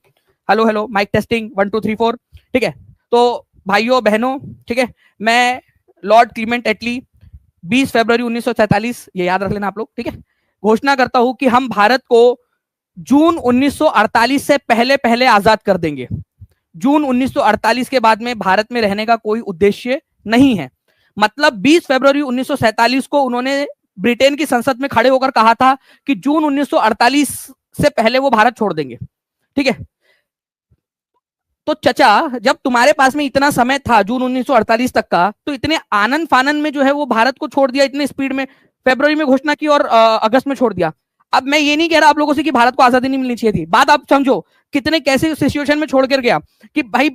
Speaker 1: हेलो हेलो माइक टेस्टिंग 1 2 3 4। ठीक है, तो भाइयों बहनों, ठीक है, मैं लॉर्ड क्लीमेंट एटली 20 फरवरी 1947, ये याद रख लेना आप लोग। ठीक है, घोषणा करता हूं कि हम भारत को जून 1948 से पहले पहले आजाद कर देंगे। जून 1948 के बाद में भारत में रहने का कोई उद्देश्य नहीं है। मतलब 20 फरवरी 1947 को उन्होंने ब्रिटेन की संसद में खड़े होकर कहा था कि जून 1948 से पहले वो भारत छोड़ देंगे। ठीक है, तो चचा जब तुम्हारे पास में इतना समय था जून 1948 तक का, तो इतने आनंद फानन में जो है वो भारत को छोड़ दिया, इतने स्पीड में फरवरी में घोषणा की और अगस्त में छोड़ दिया। अब मैं ये नहीं कह रहा आप लोगों से कि भारत को आजादी नहीं मिलनी चाहिए थी, बात आप समझो कितने कैसे सिचुएशन में छोड़ कर गया कि भाई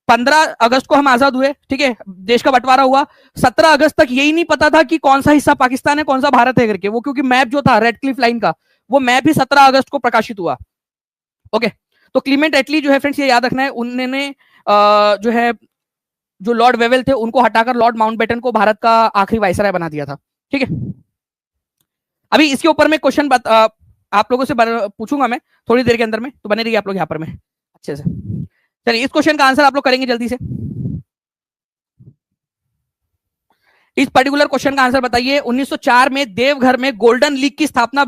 Speaker 1: 15 अगस्त को हम आजाद हुए, ठीक है, देश का बंटवारा हुआ। 17 अगस्त तक यही नहीं पता था कि कौन सा हिस्सा पाकिस्तान है कौन सा भारत है करके, वो क्योंकि मैप जो था रेड क्लिफ लाइन का, वो मैप ही 17 अगस्त को प्रकाशित हुआ। ओके, तो क्लीमेंट एटली जो है फ्रेंड्स ये याद रखना है, उन्होंने जो है जो लॉर्ड वेवेल थे उनको हटाकर लॉर्ड माउंटबेटन को भारत का आखिरी वाइसराय बना दिया था। ठीक है, अभी इसके ऊपर में क्वेश्चन आप लोगों से पूछूंगा मैं थोड़ी देर के अंदर में, तो बने रहिए आप लोग यहाँ पर में अच्छे से। चलिए, इस क्वेश्चन का आंसर आप लोग करेंगे जल्दी से। इस पर्टिकुलर क्वेश्चन का आंसर बताइए। 1904 में देवघर में गोल्डन लीग की स्थापना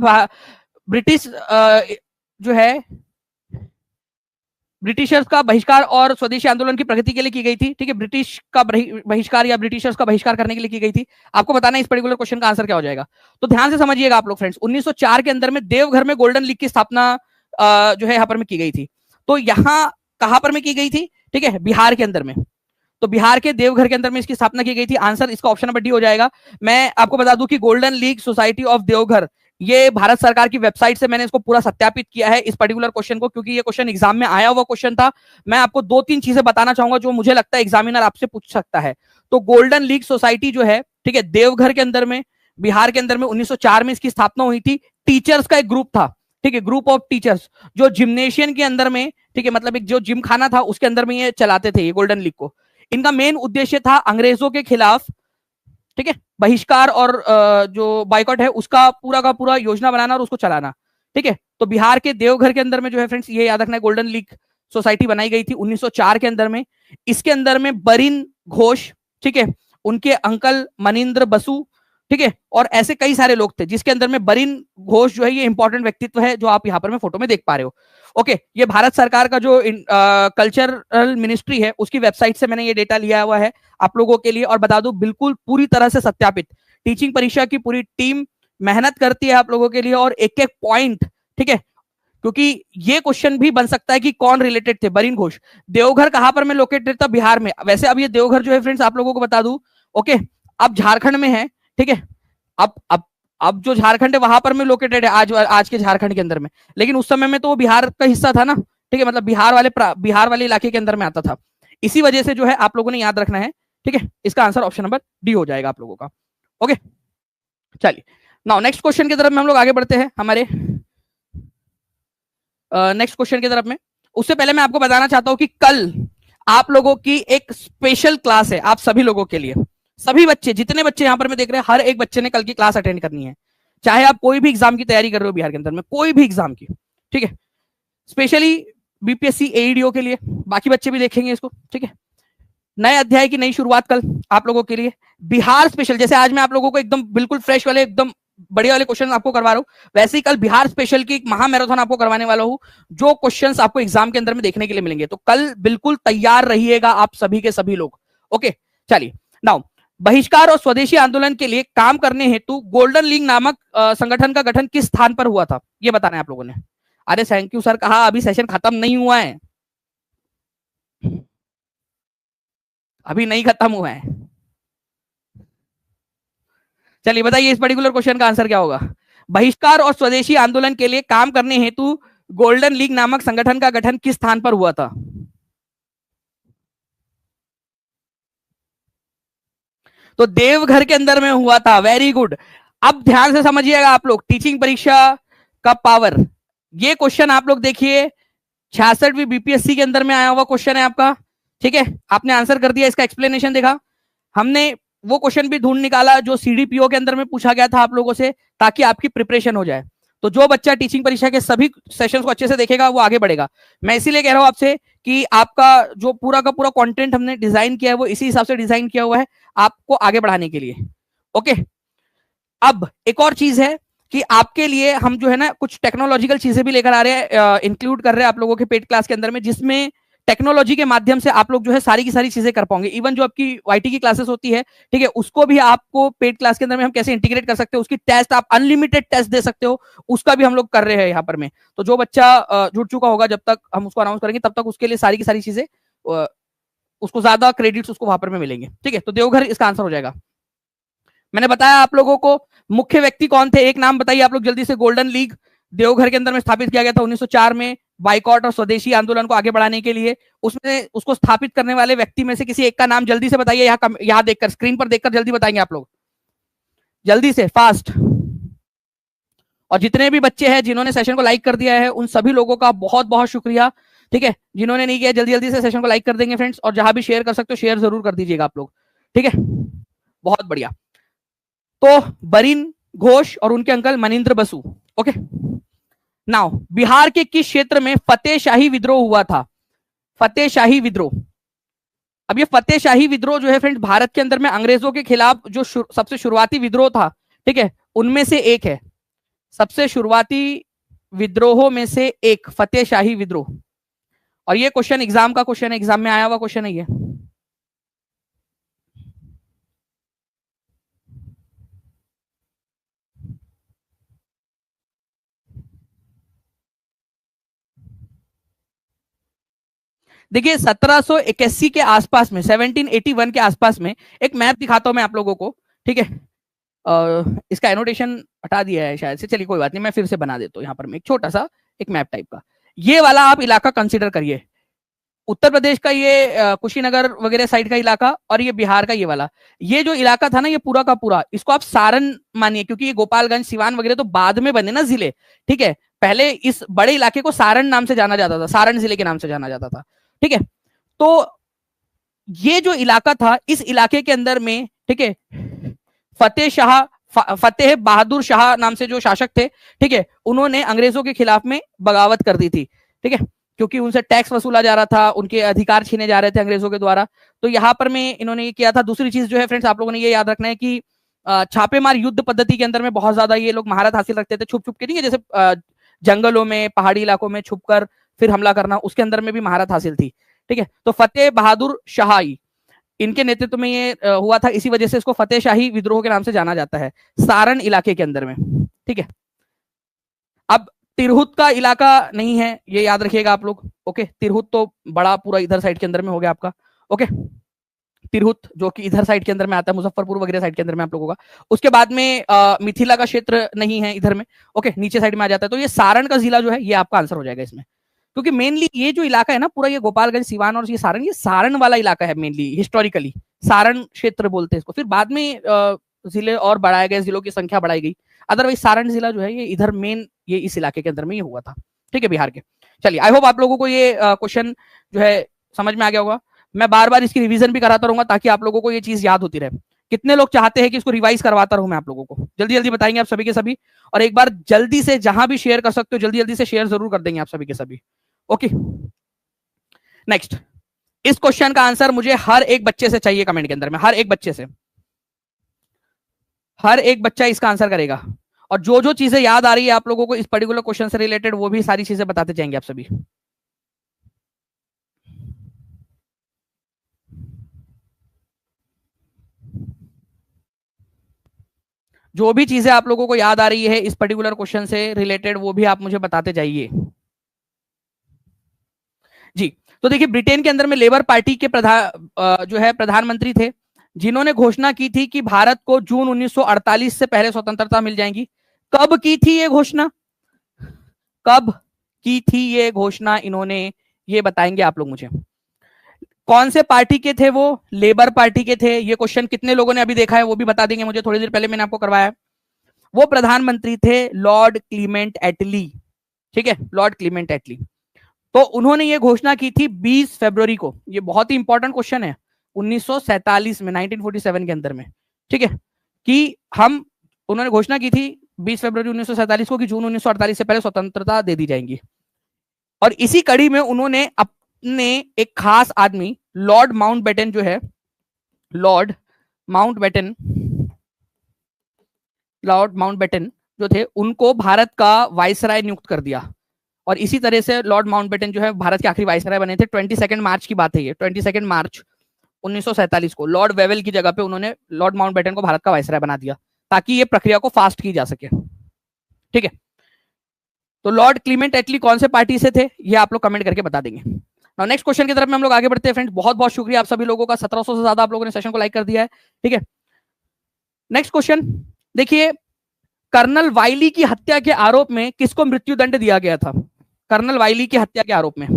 Speaker 1: ब्रिटिश जो है ब्रिटिशर्स का बहिष्कार और स्वदेशी आंदोलन की प्रगति के लिए की गई थी। ठीक है, ब्रिटिश का बहिष्कार या ब्रिटिशर्स का बहिष्कार करने के लिए की गई थी। आपको बताना है इस पर्टिकुलर क्वेश्चन का आंसर क्या हो जाएगा, तो ध्यान से समझिएगा आप लोग फ्रेंड्स। 1904 के अंदर में देवघर में गोल्डन लीग की स्थापना जो है यहाँ पर में की गई थी। तो यहाँ कहां पर में की गई थी? ठीक है, बिहार के अंदर में। तो बिहार के देवघर के अंदर में इसकी स्थापना की गई थी। आंसर इसका ऑप्शन नंबर डी हो जाएगा। मैं आपको बता दूं कि golden league society of Deoghar, ये भारत सरकार की वेबसाइट से मैंने इसको पूरा सत्यापित किया है इस पर्टिकुलर क्वेश्चन को, क्योंकि ये क्वेश्चन एग्जाम में आया हुआ क्वेश्चन था। मैं आपको दो तीन चीजें बताना चाहूंगा जो मुझे लगता है एग्जामिनर आपसे पूछ सकता है। तो गोल्डन लीग सोसाइटी जो है, ठीक है, देवघर के अंदर में बिहार के अंदर में 1904 में इसकी स्थापना हुई थी। टीचर्स का एक ग्रुप था, ठीक है, ग्रुप ऑफ टीचर्स जो जिम्नेशियम के अंदर में, ठीक है, मतलब एक जो जिम खाना था उसके अंदर में ये चलाते थे ये गोल्डन लीग को। इनका मेन उद्देश्य था अंग्रेजों के खिलाफ, ठीक है, बहिष्कार और जो बाइकॉट है उसका पूरा का पूरा योजना बनाना और उसको चलाना। ठीक है, तो बिहार के देवघर के अंदर में जो है फ्रेंड्स ये याद रखना है गोल्डन लीग सोसाइटी बनाई गई थी 1904 के अंदर में। इसके अंदर में बरिन घोष, ठीक है, उनके अंकल मनिंद्र बसु, ठीक है, और ऐसे कई सारे लोग थे जिसके अंदर में बरिन घोष जो है ये इंपॉर्टेंट व्यक्तित्व है जो आप यहाँ पर में फोटो में देख पा रहे हो। ओके, ये भारत सरकार का जो कल्चरल मिनिस्ट्री है उसकी वेबसाइट से मैंने ये डेटा लिया हुआ है आप लोगों के लिए, और बता दूं बिल्कुल पूरी तरह से सत्यापित। टीचिंग परीक्षा की पूरी टीम मेहनत करती है आप लोगों के लिए, और एक एक पॉइंट, ठीक है, क्योंकि ये क्वेश्चन भी बन सकता है कि कौन रिलेटेड थे बरिन घोष। देवघर कहां पर में लोकेटेड था? बिहार में। वैसे अब ये देवघर जो है फ्रेंड्स आप लोगों को बता दूं, ओके, अब झारखंड में है, ठीक है, अब जो झारखंड है वहां पर में लोकेटेड है आज के झारखंड के अंदर में, लेकिन उस समय में तो वो बिहार का हिस्सा था ना, ठीक है, मतलब बिहार वाले इलाके के अंदर में आता था। इसी वजह से जो है आप लोगों ने याद रखना है, ठीक है, इसका आंसर ऑप्शन नंबर डी हो जाएगा आप लोगों का। ओके, चलिए नाउ नेक्स्ट क्वेश्चन की तरफ में हम लोग आगे बढ़ते हैं हमारे नेक्स्ट क्वेश्चन की तरफ में। उससे पहले मैं आपको बताना चाहता हूं कि कल आप लोगों की एक स्पेशल क्लास है आप सभी लोगों के लिए, सभी बच्चे, जितने बच्चे यहाँ पर मैं देख रहे हैं, हर एक बच्चे ने कल की क्लास अटेंड करनी है, चाहे आप कोई भी एग्जाम की तैयारी कर रहे हो बिहार के अंदर में, कोई भी एग्जाम की, ठीक है, स्पेशली बीपीएससी एईडीओ के लिए, बाकी बच्चे भी देखेंगे इसको, ठीक है। नए अध्याय की नई शुरुआत कल आप लोगों के लिए, बिहार स्पेशल, जैसे आज मैं आप लोगों को एकदम बिल्कुल फ्रेश वाले, एकदम बढ़िया वाले क्वेश्चन आपको करवा रहा हूं, वैसे ही कल बिहार स्पेशल की एक महा मैराथन आपको करवाने वाला हूं, जो क्वेश्चंस आपको एग्जाम के अंदर में देखने के लिए मिलेंगे। तो कल बिल्कुल तैयार रहिएगा आप सभी के सभी लोग। ओके, चलिए नाउ, बहिष्कार और स्वदेशी आंदोलन के लिए काम करने हेतु गोल्डन लीग नामक संगठन का गठन किस स्थान पर हुआ था, ये बताना है आप लोगों ने। अरे थैंक यू सर कहा, अभी सेशन खत्म नहीं हुआ है, अभी नहीं खत्म हुआ है। चलिए बताइए इस पर्टिकुलर क्वेश्चन का आंसर क्या होगा। बहिष्कार और स्वदेशी आंदोलन के लिए काम करने हेतु गोल्डन लीग नामक संगठन का गठन किस स्थान पर हुआ था। तो देवघर के अंदर में हुआ था। Very good. अब ध्यान से समझिएगा आप लोग, टीचिंग परीक्षा का पावर, ये क्वेश्चन आप लोग देखिए, 66वीं बीपीएससी के अंदर में आया हुआ क्वेश्चन है आपका, ठीक है। आपने आंसर कर दिया, इसका एक्सप्लेनेशन देखा, हमने वो क्वेश्चन भी ढूंढ निकाला जो सीडीपीओ के अंदर में पूछा गया था आप लोगों से, ताकि आपकी प्रिपरेशन हो जाए। तो जो बच्चा टीचिंग परीक्षा के सभी सेशंस को अच्छे से देखेगा वो आगे बढ़ेगा। मैं इसीलिए कह रहा हूं आपसे कि आपका जो पूरा का पूरा कंटेंट हमने डिजाइन किया है वो इसी हिसाब से डिजाइन किया हुआ है आपको आगे बढ़ाने के लिए। ओके, अब एक और चीज है कि आपके लिए हम जो है ना कुछ टेक्नोलॉजिकल चीजें भी लेकर आ रहे हैं, इंक्लूड कर रहे हैं आप लोगों के पेड क्लास के अंदर में, जिसमें टेक्नोलॉजी के माध्यम से आप लोग जो है सारी की सारी चीजें कर पाओगे। इवन जो आपकी वाईटी की क्लासेस होती है, ठीक है, उसको भी आपको पेड क्लास के अंदर में हम कैसे इंटीग्रेट कर सकते हो, उसकी टेस्ट आप अनलिमिटेड टेस्ट दे सकते हो, उसका भी हम लोग कर रहे हैं यहाँ पर में। तो जो बच्चा जुड़ चुका होगा, जब तक हम उसको अनाउंस करेंगे तब तक उसके लिए सारी की सारी चीजें, उसको ज्यादा क्रेडिट्स उसको वहां पर में मिलेंगे, ठीक है। तो देवघर इसका आंसर हो जाएगा। मैंने बताया आप लोगों को मुख्य व्यक्ति कौन थे, एक नाम बताइए आप लोग जल्दी से। गोल्डन लीग देवघर के अंदर में स्थापित किया गया था 1904 में, बाइकॉट और स्वदेशी आंदोलन को आगे बढ़ाने के लिए। उसमें उसको स्थापित करने वाले व्यक्ति में से किसी एक का नाम जल्दी से बताइए, यहाँ देखकर, स्क्रीन पर देखकर जल्दी बताएंगे आप लोग, जल्दी से, फास्ट। और जितने भी बच्चे हैं जिन्होंने सेशन को लाइक कर दिया है उन सभी लोगों का बहुत बहुत शुक्रिया, ठीक है। जिन्होंने नहीं किया जल्दी जल्दी से सेशन को लाइक कर देंगे फ्रेंड्स, और जहां भी शेयर कर सकते हो शेयर जरूर कर दीजिएगा आप लोग, ठीक है। बहुत बढ़िया। तो बरीन घोष और उनके uncle Manindra Basu. Okay, now Bihar के किस क्षेत्र में फतेह शाही विद्रोह हुआ था। फतेह शाही विद्रोह, अब ये फतेह शाही विद्रोह जो है फ्रेंड्स भारत के अंदर में अंग्रेजों के खिलाफ जो सबसे शुरुआती विद्रोह था, ठीक है, उनमें से एक है, सबसे शुरुआती विद्रोहों में से एक फतेह शाही विद्रोह। और ये क्वेश्चन एग्जाम का क्वेश्चन है, एग्जाम में आया हुआ क्वेश्चन है ये। देखिए 1781 के आसपास में, 1781 के आसपास में, एक मैप दिखाता हूं मैं आप लोगों को, ठीक है। इसका एनोटेशन हटा दिया है शायद से, चलिए कोई बात नहीं, मैं फिर से बना देता हूं यहाँ पर मैं एक छोटा सा एक मैप टाइप का। ये वाला आप इलाका कंसीडर करिए, उत्तर प्रदेश का ये कुशीनगर वगैरह साइड का इलाका, और ये बिहार का ये वाला, ये जो इलाका था ना ये पूरा का पूरा, इसको आप सारण मानिए, क्योंकि ये गोपालगंज सिवान वगैरह तो बाद में बने ना जिले, ठीक है। पहले इस बड़े इलाके को सारण नाम से जाना जाता था, सारण जिले के नाम से जाना जाता था, ठीक है। तो ये जो इलाका था, इस इलाके के अंदर में, ठीक है, फतेह बहादुर शाह नाम से जो शासक थे, ठीक है, उन्होंने अंग्रेजों के खिलाफ में बगावत कर दी थी, ठीक है, क्योंकि उनसे टैक्स वसूला जा रहा था, उनके अधिकार छीने जा रहे थे अंग्रेजों के द्वारा। तो यहाँ पर में इन्होंने ये किया था। दूसरी चीज जो है फ्रेंड्स आप लोगों ने ये याद रखना है कि छापेमार युद्ध पद्धति के अंदर में बहुत ज्यादा ये लोग महारत हासिल रखते थे, छुप छुप के, नहीं है, जैसे जंगलों में, पहाड़ी इलाकों में छुपकर फिर हमला करना, उसके अंदर में भी महारत हासिल थी, ठीक है। तो फतेह बहादुर शाही, इनके नेतृत्व में ये हुआ था, इसी वजह से इसको फतेह शाही विद्रोह के नाम से जाना जाता है, सारण इलाके के अंदर में, ठीक है। अब तिरहुत का इलाका नहीं है, ये याद रखिएगा आप लोग, ओके। तिरहुत तो बड़ा पूरा इधर साइड के अंदर में हो गया आपका, ओके। तिरहुत जो कि इधर साइड के अंदर में आता है, मुजफ्फरपुर वगैरह साइड के अंदर में आप लोगों का। उसके बाद में मिथिला का क्षेत्र नहीं है इधर में, ओके, नीचे साइड में आ जाता है। तो ये सारण का जिला जो है ये आपका आंसर हो जाएगा इसमें, क्योंकि मेनली ये जो इलाका है ना पूरा, ये गोपालगंज सिवान और ये सारण वाला इलाका है मेनली, हिस्टोरिकली सारण क्षेत्र बोलते हैं इसको। फिर बाद में जिले और बढ़ाए गए, जिलों की संख्या बढ़ाई गई, अदरवाइज सारण जिला जो है ये इधर मेन, ये इस इलाके के अंदर में ये हुआ था, ठीक है, बिहार के। चलिए, आई होप आप लोगों को ये क्वेश्चन जो है समझ में आ गया होगा। मैं बार बार इसकी रिवीजन भी कराता रहूंगा ताकि आप लोगों को ये चीज याद होती रहे, कितने लोग चाहते हैं कि इसको रिवाइज करवाता रहूं मैं आप लोगों को? जल्दी जल्दी बताएंगे आप सभी के सभी, और एक बार जल्दी से जहां भी शेयर कर सकते हो जल्दी जल्दी से शेयर जरूर कर देंगे आप सभी के सभी। Okay, next. इस क्वेश्चन का आंसर मुझे हर एक बच्चे से चाहिए कमेंट के अंदर में, हर एक बच्चे से, हर एक बच्चा इसका आंसर करेगा। और जो जो चीजें याद आ रही है आप लोगों को इस पर्टिकुलर क्वेश्चन से रिलेटेड, वो भी सारी चीजें बताते जाएंगे आप सभी। जो भी चीजें आप लोगों को याद आ रही है इस पर्टिकुलर क्वेश्चन से रिलेटेड, वो भी आप मुझे बताते जाइए जी। तो देखिए, ब्रिटेन के अंदर में लेबर पार्टी के जो है प्रधानमंत्री थे, जिन्होंने घोषणा की थी कि भारत को जून 1948 से पहले स्वतंत्रता मिल जाएगी। कब की थी ये घोषणा? कब की थी ये घोषणा इन्होंने, ये बताएंगे आप लोग मुझे। कौन से पार्टी के थे वो? लेबर पार्टी के थे। ये क्वेश्चन कितने लोगों ने अभी देखा है वो भी बता देंगे मुझे, थोड़ी देर पहले मैंने आपको करवाया। वो प्रधानमंत्री थे लॉर्ड क्लीमेंट एटली, ठीक है, लॉर्ड क्लीमेंट एटली। तो उन्होंने ये घोषणा की थी 20 फरवरी को। ये बहुत ही इंपॉर्टेंट क्वेश्चन है, 1947 में, 1947 के अंदर में, ठीक है, कि हम, उन्होंने घोषणा की थी 20 फरवरी 1947 को कि जून 1948 से पहले स्वतंत्रता दे दी जाएगी। और इसी कड़ी में उन्होंने अपने एक खास आदमी लॉर्ड माउंटबेटन जो है, लॉर्ड माउंटबेटन, लॉर्ड माउंटबेटन जो थे, उनको भारत का वाइसराय नियुक्त कर दिया। और इसी तरह से लॉर्ड माउंटबेटन जो है भारत के आखिरी वाइसराय बने थे। 22 मार्च की बात है ये, 22 मार्च 1947 को लॉर्ड वेवेल की जगह पे उन्होंने लॉर्ड माउंटबेटन को भारत का वाइसराय बना दिया, ताकि ये प्रक्रिया को फास्ट की जा सके, ठीक है। तो लॉर्ड क्लीमेंट एटली कौन से पार्टी से थे, ये आप लोग कमेंट करके बता देंगे। नाउ नेक्स्ट क्वेश्चन की तरफ में हम लोग आगे बढ़ते हैं फ्रेंड्स। बहुत बहुत शुक्रिया आप सभी लोगों का, 1700 से ज्यादा आप लोगों ने सेशन को लाइक कर दिया है, ठीक है। नेक्स्ट क्वेश्चन देखिए, कर्नल वाइली की हत्या के आरोप में किसको मृत्युदंड दिया गया था? कर्नल वाइली की हत्या के आरोप में,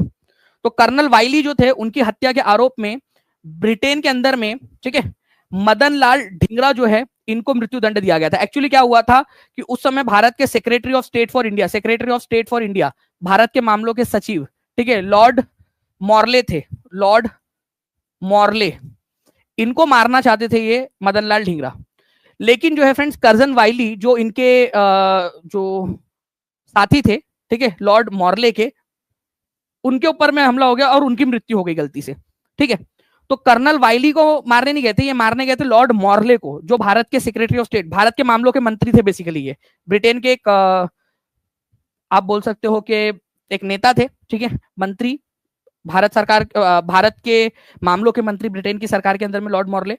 Speaker 1: तो कर्नल वाइली जो थे उनकी हत्या के आरोप में ब्रिटेन के अंदर में, ठीक है, मदन लाल ढींगरा जो है, इनको मृत्युदंड दिया गया था। एक्चुअली क्या हुआ था कि उस समय भारत के secretary of state for India, secretary of state for India, Bharat के मामलों के सचिव, ठीक है, लॉर्ड मॉर्ले थे, लॉर्ड मॉर्ले, इनको मारना चाहते थे ये मदन लाल ढींगरा। लेकिन जो है फ्रेंड्स, कर्जन वाइली जो इनके जो साथी थे, ठीक है, लॉर्ड मॉर्ले के, उनके ऊपर में हमला हो गया और उनकी मृत्यु हो गई गलती से, ठीक है। तो कर्नल वाइली को मारने नहीं गए थे, ये मारने गए थे लॉर्ड मॉर्ले को, जो भारत के सेक्रेटरी ऑफ स्टेट, भारत के मामलों के मंत्री थे बेसिकली। ये ब्रिटेन के एक आप बोल सकते हो कि एक नेता थे, ठीक है, मंत्री, भारत सरकार, भारत के मामलों के मंत्री ब्रिटेन की सरकार के अंदर में लॉर्ड मॉर्ले,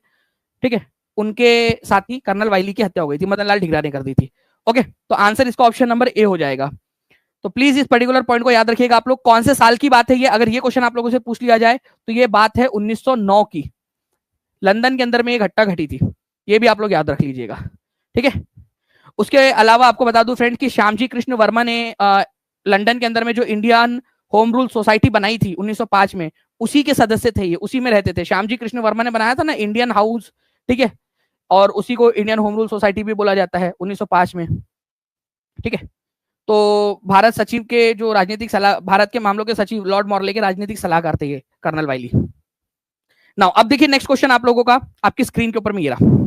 Speaker 1: ठीक है, उनके साथी कर्नल वाइली की हत्या हो गई थी, मदन लाल ढींगरा ने कर दी थी। ओके, तो आंसर इसका ऑप्शन नंबर ए हो जाएगा। तो प्लीज इस पर्टिकुलर पॉइंट को याद रखिएगा आप लोग। कौन से साल की बात है ये, अगर ये क्वेश्चन आप लोगों से पूछ लिया जाए तो ये बात है 1909 की, लंदन के अंदर में ये घटना घटी थी, ये भी आप लोग याद रख लीजिएगा, ठीक है। उसके अलावा आपको बता दूं फ्रेंड कि श्यामजी कृष्ण वर्मा ने लंदन के अंदर में जो इंडियन होम रूल सोसाइटी बनाई थी 1905 में, उसी के सदस्य थे ये, उसी में रहते थे। श्यामजी कृष्ण वर्मा ने बनाया था ना इंडियन हाउस, ठीक है, और उसी को इंडियन होम रूल सोसाइटी भी बोला जाता है 1905 में, ठीक है। तो भारत सचिव के जो राजनीतिक सलाह, भारत के मामलों के सचिव लॉर्ड मॉर्ले के राजनीतिक सलाहकार थे ये कर्नल वाइली। नाउ अब देखिए नेक्स्ट क्वेश्चन आप लोगों का आपकी स्क्रीन के ऊपर में ये रहा।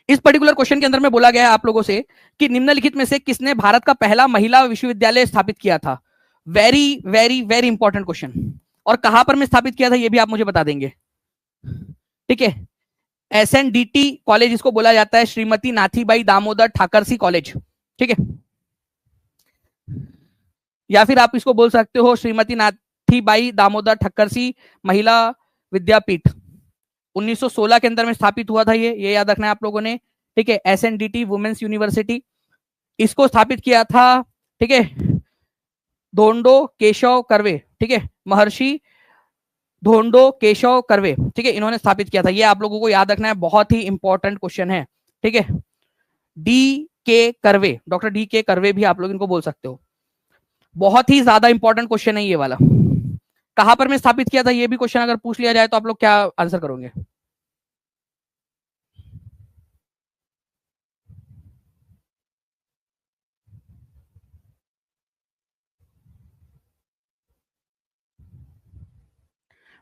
Speaker 1: इस पर्टिकुलर क्वेश्चन के अंदर में बोला गया है आप लोगों से कि निम्नलिखित में से किसने भारत का पहला महिला विश्वविद्यालय स्थापित किया था? Very very very important question. और कहां पर में स्थापित किया था ये भी आप मुझे बता देंगे, ठीक है। SNDT कॉलेज इसको बोला जाता है, श्रीमती नाथीबाई दामोदर ठाकरसी कॉलेज, ठीक है, या फिर आप इसको बोल सकते हो श्रीमती नाथीबाई दामोदर ठक्करसी महिला विद्यापीठ। 1916 के अंदर में स्थापित हुआ था ये याद रखना है आप लोगों ने, ठीक है। SNDT वुमेन्स यूनिवर्सिटी, इसको स्थापित किया था, ठीक है, धोंडो केशव कर्वे, ठीक है, महर्षि धोंडो केशव कर्वे, ठीक है, इन्होंने स्थापित किया था। ये आप लोगों को याद रखना है, बहुत ही इंपॉर्टेंट क्वेश्चन है, ठीक है। DK curve, doctor DK curve भी आप लोग इनको बोल सकते हो। बहुत ही ज्यादा इंपॉर्टेंट क्वेश्चन है ये वाला। कहां पर में स्थापित किया था ये भी क्वेश्चन अगर पूछ लिया जाए तो आप लोग क्या आंसर करोगे?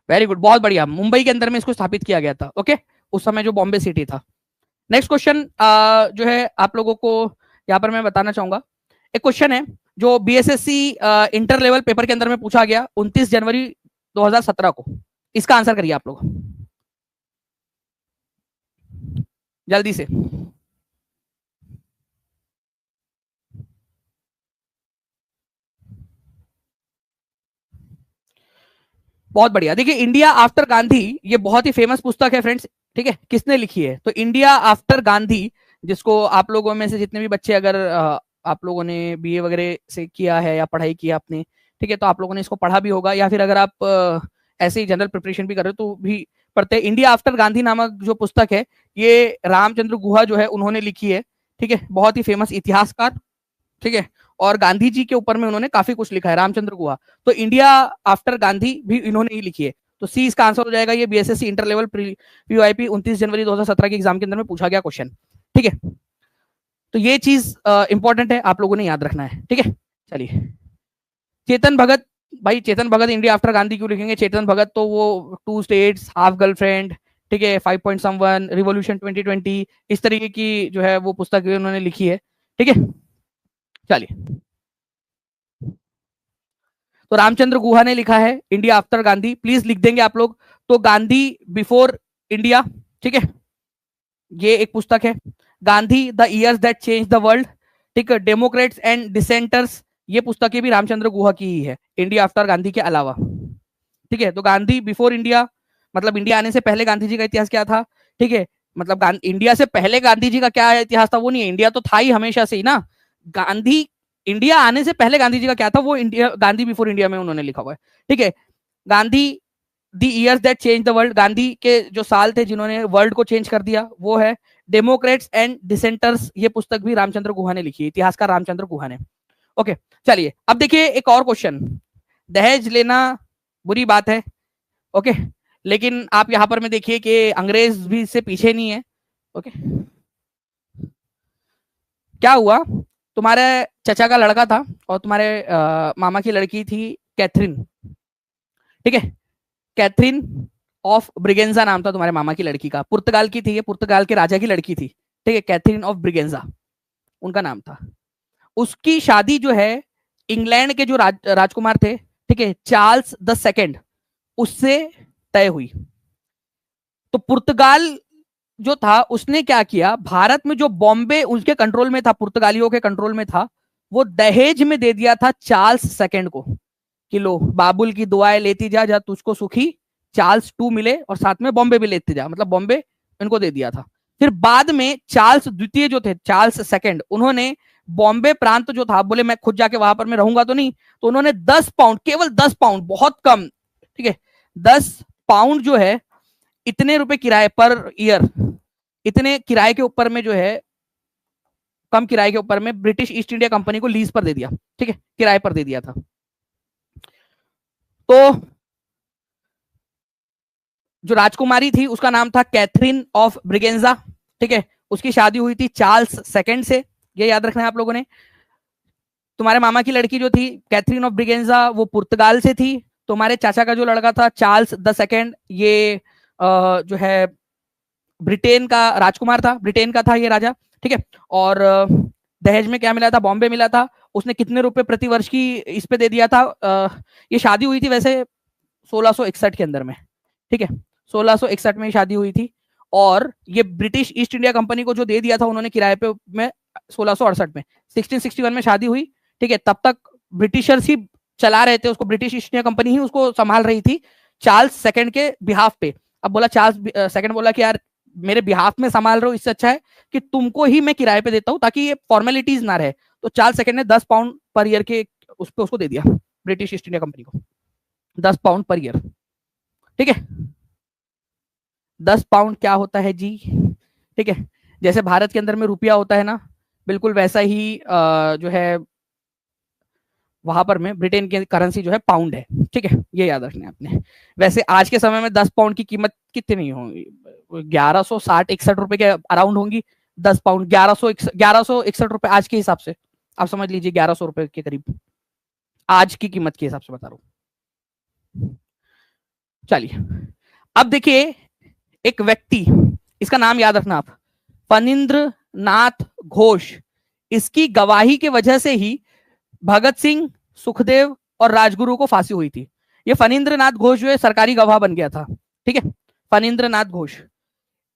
Speaker 1: वेरी गुड, बहुत बढ़िया, मुंबई के अंदर में इसको स्थापित किया गया था। ओके, उस समय जो बॉम्बे सिटी था। नेक्स्ट क्वेश्चन जो है आप लोगों को यहाँ पर मैं बताना चाहूंगा, एक क्वेश्चन है जो बीएसएससी इंटर लेवल पेपर के अंदर में पूछा गया 29 जनवरी 2017 को। इसका आंसर करिए आप लोग जल्दी से। बहुत बढ़िया। देखिए इंडिया आफ्टर गांधी, ये बहुत ही फेमस पुस्तक है फ्रेंड्स, ठीक है। किसने लिखी है? तो इंडिया आफ्टर गांधी, जिसको आप लोगों में से जितने भी बच्चे अगर आप लोगों ने बीए वगैरह से किया है या पढ़ाई किया आपने, ठीक है, तो आप लोगों ने इसको पढ़ा भी होगा, या फिर अगर आप ऐसे ही जनरल प्रिपरेशन भी कर रहे हो तो भी पढ़ते हैं। इंडिया आफ्टर गांधी नामक जो पुस्तक है, ये रामचंद्र गुहा जो है उन्होंने लिखी है, ठीक है। बहुत ही फेमस इतिहासकार, ठीक है, और गांधी जी के ऊपर में उन्होंने काफी कुछ लिखा है, रामचंद्र गुहा। तो इंडिया आफ्टर गांधी भी इन्होंने ही लिखी है। तो सी इसका आंसर हो जाएगा। ये बीएसएससी इंटर लेवल पीयूआईपी 29 जनवरी 2017 के एग्जाम के अंदर में पूछा गया क्वेश्चन, ठीक है। तो ये चीज इंपॉर्टेंट है, आप लोगों ने याद रखना है, ठीक है। चलिए, चेतन भगत, भाई चेतन भगत इंडिया आफ्टर गांधी क्यों लिखेंगे? चेतन भगत तो वो टू स्टेट्स, हाफ गर्लफ्रेंड, ठीक है, 5 पॉइंट समवन, रिवॉल्यूशन 2020, इस तरीके की जो है वो पुस्तक उन्होंने लिखी है, ठीक है। चलिए, तो रामचंद्र गुहा ने लिखा है इंडिया आफ्टर गांधी, प्लीज लिख देंगे आप लोग। तो गांधी बिफोर इंडिया, ठीक है, ये एक पुस्तक है। Gandhi the years that changed the world, ठीक है, डेमोक्रेट्स एंड डिसेंटर्स, ये पुस्तकें भी रामचंद्र गुहा की ही है, इंडिया आफ्टर गांधी के अलावा, ठीक है। तो गांधी बिफोर इंडिया मतलब इंडिया आने से पहले गांधी जी का इतिहास क्या था, ठीक है। मतलब इंडिया से पहले गांधी जी का क्या इतिहास था वो नहीं है, इंडिया तो था ही हमेशा से ही ना। गांधी इंडिया आने से पहले गांधी जी का क्या था वो इंडिया, गांधी बिफोर इंडिया में उन्होंने लिखा हुआ है, ठीक है। Gandhi the years that changed the world, Gandhi के जो साल थे जिन्होंने वर्ल्ड को चेंज कर दिया वो है। डेमोक्रेट्स एंड डिसेंटर्स, ये पुस्तक भी रामचंद्र गुहा ने लिखी है, इतिहासकार रामचंद्र गुहा ने। ओके, चलिए अब देखिए एक और क्वेश्चन। दहेज लेना बुरी बात है, ओके, लेकिन आप यहां पर में देखिए कि अंग्रेज भी इससे पीछे नहीं है, ओके। क्या हुआ, तुम्हारे चचा का लड़का था और तुम्हारे मामा की लड़की थी कैथरीन, ठीक है। कैथरीन ऑफ ब्रिगेंजा नाम था तुम्हारे मामा की लड़की का, पुर्तगाल की थी, ये पुर्तगाल के राजा की लड़की थी, ठीक है। कैथरीन ऑफ ब्रिगेंजा उनका नाम था। उसकी शादी जो है इंग्लैंड के जो राजकुमार थे, ठीक है, चार्ल्स द सेकेंड, उससे तय हुई। तो पुर्तगाल जो था उसने क्या किया, भारत में जो बॉम्बे उसके कंट्रोल में था, पुर्तगालियों के कंट्रोल में था, वो दहेज में दे दिया था चार्ल्स सेकेंड को कि लो बाबुल की दुआएं लेती जा, जा तुझको सुखी चार्ल्स टू मिले और साथ में बॉम्बे भी लेते जा, मतलब बॉम्बे इनको दे दिया था। फिर बाद में चार्ल्स द्वितीय जो थे, चार्ल्स सेकेंड, उन्होंने बॉम्बे प्रांत जो था, बोले मैं खुद जाके वहां पर मैं रहूंगा तो नहीं, तो उन्होंने 10 पाउंड, केवल 10 पाउंड, बहुत कम, ठीक है, 10 पाउंड जो है, इतने रुपए किराए पर ईयर, इतने किराए के ऊपर में जो है, कम किराए के ऊपर में ब्रिटिश ईस्ट इंडिया कंपनी को लीज पर दे दिया, ठीक है, किराए पर दे दिया था। तो जो राजकुमारी थी उसका नाम था कैथरीन ऑफ ब्रिगेंजा, ठीक है। उसकी शादी हुई थी चार्ल्स सेकेंड से, ये याद रखना है आप लोगों ने। तुम्हारे मामा की लड़की जो थी कैथरीन ऑफ ब्रिगेंजा, वो पुर्तगाल से थी। तुम्हारे चाचा का जो लड़का था चार्ल्स द सेकेंड, ये जो है ब्रिटेन का राजकुमार था, ब्रिटेन का था ये राजा, ठीक है। और दहेज में क्या मिला था, बॉम्बे मिला था। उसने कितने रुपए प्रति वर्ष की इस पे दे दिया था, ये शादी हुई थी वैसे 1661 के अंदर में, ठीक है, 1661 में शादी हुई थी। और ये ब्रिटिश ईस्ट इंडिया कंपनी को जो दे दिया था उन्होंने किराए पे में 1668 में, 1661 में शादी हुई, ठीक है। तब तक ब्रिटिशर्स ही चला रहे थे उसको, ब्रिटिश ईस्ट इंडिया कंपनी ही उसको संभाल रही थी चार्ल्स सेकंड के बिहाफ पे। अब बोला चार्ल्स सेकंड बोला कि यार मेरे बिहाफ में संभाल रहे हो, इससे अच्छा है कि तुमको ही मैं किराए पे देता हूँ ताकि ये फॉर्मेलिटीज ना रहे। तो चार्ल्स सेकंड ने 10 पाउंड पर ईयर के उस पे उसको दे दिया, ब्रिटिश ईस्ट इंडिया कंपनी को 10 पाउंड पर ईयर, ठीक है। 10 पाउंड क्या होता है जी, ठीक है, जैसे भारत के अंदर में रुपया होता है ना, बिल्कुल वैसा ही जो है वहां पर में ब्रिटेन की करेंसी जो है पाउंड है, ठीक है, ये याद रखना है आपने। वैसे आज के समय में 10 पाउंड की कीमत कितनी होगी, 1160-61 रुपए के अराउंड होंगी। 10 पाउंड 1161 रुपए आज के हिसाब से, आप समझ लीजिए 1100 रुपए के करीब आज की कीमत के हिसाब से बता रहा हूं। चलिए अब देखिए, एक व्यक्ति इसका नाम याद रखना आप, फणींद्र नाथ घोष। इसकी गवाही के वजह से ही भगत सिंह, सुखदेव और राजगुरु को फांसी हुई थी। ये फणींद्र नाथ घोष जो है सरकारी गवाह बन गया था, ठीक है, फणींद्र नाथ घोष।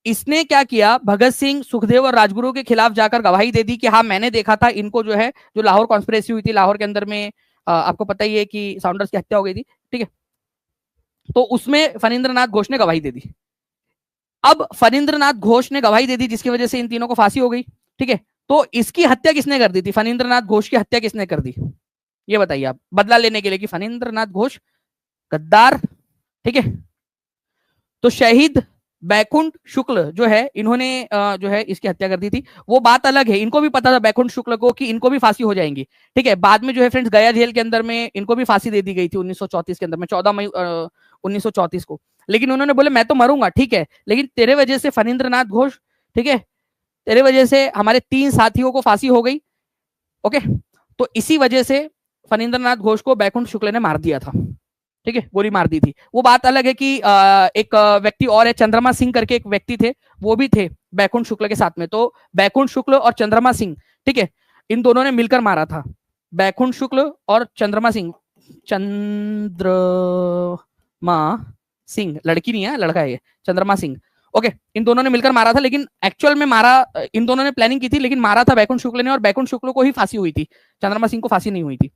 Speaker 1: इसने क्या किया, भगत सिंह, सुखदेव और राजगुरु के खिलाफ जाकर गवाही दे दी कि हाँ मैंने देखा था इनको, जो है जो लाहौर कॉन्स्पिरेसी हुई थी, लाहौर के अंदर में आपको पता ही है कि साउंडर्स की हत्या हो गई थी, ठीक है, तो उसमें फणींद्र नाथ घोष ने गवाही दे दी। अब फणींद्र नाथ घोष ने गवाही दे दी जिसकी वजह से इन तीनों को फांसी हो गई, ठीक है, तो इसकी हत्या किसने कर दी थी, फणींद्र नाथ घोष की हत्या किसने कर दी, ये बताइए आप, बदला लेने के लिए कि फणींद्र नाथ घोष गद्दार, ठीक है। तो शहीद बैकुंठ शुक्ल जो है, इन्होंने जो है इसकी हत्या कर दी थी। वो बात अलग है, इनको भी पता था बैकुंठ शुक्ल को कि इनको भी फांसी हो जाएंगी, ठीक है। बाद में जो है फ्रेंड्स गया जेल के अंदर में इनको भी फांसी दे दी गई थी 1934 के अंदर में, 14 मई 1934 को। लेकिन उन्होंने बोले मैं तो मरूंगा, ठीक है, लेकिन तेरे वजह से फणींद्र नाथ घोष, ठीक है, तेरे वजह से हमारे 3 साथियों को फांसी हो गई, ओके। तो इसी वजह से फणींद्र नाथ घोष को बैकुंठ शुक्ल ने मार दिया था, ठीक है, गोली मार दी थी। वो बात अलग है कि एक व्यक्ति और है, चंद्रमा सिंह करके एक व्यक्ति थे, वो भी थे बैकुंठ शुक्ल के साथ में। तो बैकुंठ शुक्ल और चंद्रमा सिंह, ठीक है, इन दोनों ने मिलकर मारा था, बैकुंठ शुक्ल और चंद्रमा सिंह, चंद्रमा सिंह लड़की नहीं है, लड़का है ये, चंद्रमा सिंह, ओके। इन दोनों ने मिलकर मारा था, लेकिन एक्चुअल में मारा इन दोनों ने प्लानिंग की थी, लेकिन मारा था बैकुंठ शुक्ल ने, और बैकुंठ शुक्ल को ही फांसी हुई थी, चंद्रमा सिंह को फांसी नहीं हुई थी,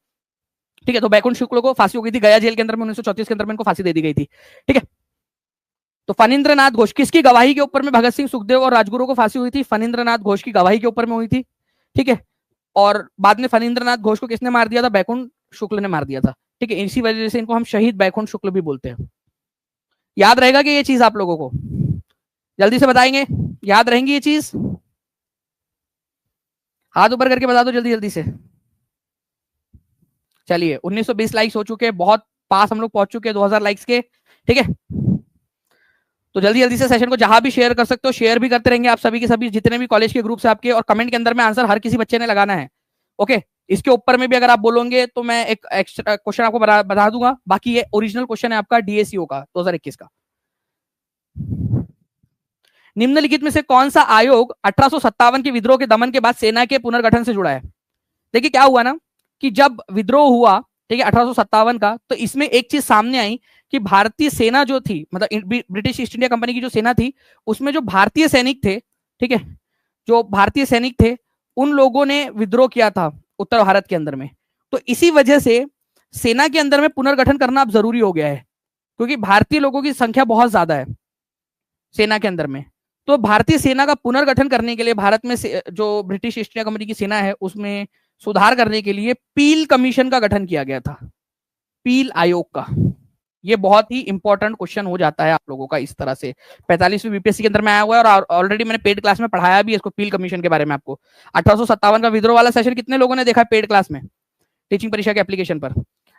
Speaker 1: ठीक है। तो बैकुंठ शुक्ल को फांसी हो गई थी गया जेल के अंदर में 1934 के अंदर में, इनको फांसी दे दी गई थी, ठीक है। तो फणींद्र नाथ घोष किसकी गवाही के ऊपर में भगत सिंह, सुखदेव और राजगुरु को फांसी हुई थी, फणींद्र नाथ घोष की गवाही के ऊपर में हुई थी, ठीक है। और बाद में फणींद्र नाथ घोष को किसने मार दिया था, बैकुंठ शुक्ल ने मार दिया था, ठीक है। इसी वजह से इनको हम शहीद बैकुंठ शुक्ल भी बोलते हैं। याद रहेगा कि ये चीज आप लोगों को, जल्दी से बताएंगे, याद रहेंगी ये चीज, हाथ ऊपर करके बता दो जल्दी जल्दी से। चलिए 1920 लाइक्स हो चुके हैं, बहुत पास हम लोग पहुंच चुके हैं 2000 लाइक्स के, ठीक है। तो जल्दी जल्दी से सेशन को जहां भी शेयर कर सकते हो शेयर भी करते रहेंगे आप सभी के सभी, जितने भी कॉलेज के ग्रुप्स है आपके, और कमेंट के अंदर में आंसर हर किसी बच्चे ने लगाना है, ओके। इसके ऊपर में भी अगर आप बोलोगे तो मैं एक एक्स्ट्रा क्वेश्चन आपको बता दूंगा। बाकी ये ओरिजिनल क्वेश्चन है आपका डीएससीओ का 2021 का। निम्नलिखित में से कौन सा आयोग 1857 के विद्रोह के दमन के बाद सेना के पुनर्गठन से जुड़ा है। देखिए क्या हुआ ना कि जब विद्रोह हुआ, ठीक है, 1857 का, तो इसमें एक चीज सामने आई कि भारतीय सेना जो थी, मतलब ब्रिटिश ईस्ट इंडिया कंपनी की जो सेना थी, उसमें जो भारतीय सैनिक थे, ठीक है, जो भारतीय सैनिक थे, उन लोगों ने विद्रोह किया था उत्तर भारत के अंदर में। तो इसी वजह से सेना के अंदर में पुनर्गठन करना अब जरूरी हो गया है, क्योंकि भारतीय लोगों की संख्या बहुत ज्यादा है सेना के अंदर में। तो भारतीय सेना का पुनर्गठन करने के लिए भारत में जो ब्रिटिश ईस्ट इंडिया कंपनी की सेना है उसमें सुधार करने के लिए पील कमीशन का गठन किया गया था, पील आयोग का। ये बहुत ही इंपॉर्टेंट क्वेश्चन हो जाता है आप लोगों का इस तरह से, 45वीं बीपीएससी के अंदर में आया हुआ है, और ऑलरेडी मैंने पेड क्लास में पढ़ाया भी इसको, पील कमीशन के बारे में आपको। 1857 का विद्रोह वाला सेशन कितने लोगों ने देखा है पेड क्लास में, टीचिंग परीक्षा के एप्लीकेशन पर?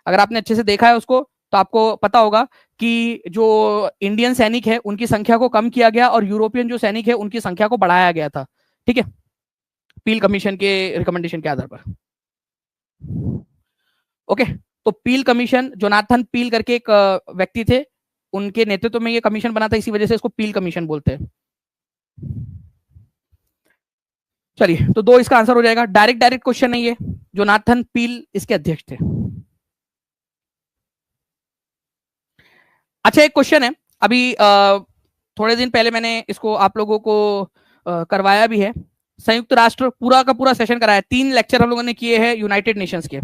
Speaker 1: अगर आपने अच्छे से देखा है उसको तो आपको पता होगा कि जो इंडियन सैनिक है उनकी संख्या को कम किया गया और यूरोपियन जो सैनिक है उनकी संख्या को बढ़ाया गया था, ठीक है, पील कमीशन के रिकमेंडेशन के आधार पर, ओके। तो पील कमीशन, जोनाथन पील करके एक व्यक्ति थे, उनके नेतृत्व में ये कमीशन बना था, इसी वजह से इसको पील कमीशन बोलते हैं। चलिए तो 2 इसका आंसर हो जाएगा, डायरेक्ट क्वेश्चन नहीं है, जोनाथन पील इसके अध्यक्ष थे। अच्छा एक क्वेश्चन है, अभी थोड़े दिन पहले मैंने इसको आप लोगों को करवाया भी है, संयुक्त राष्ट्र पूरा का पूरा सेशन कराया, 3 लेक्चर हम लोगों ने किए हैं यूनाइटेड नेशंस के।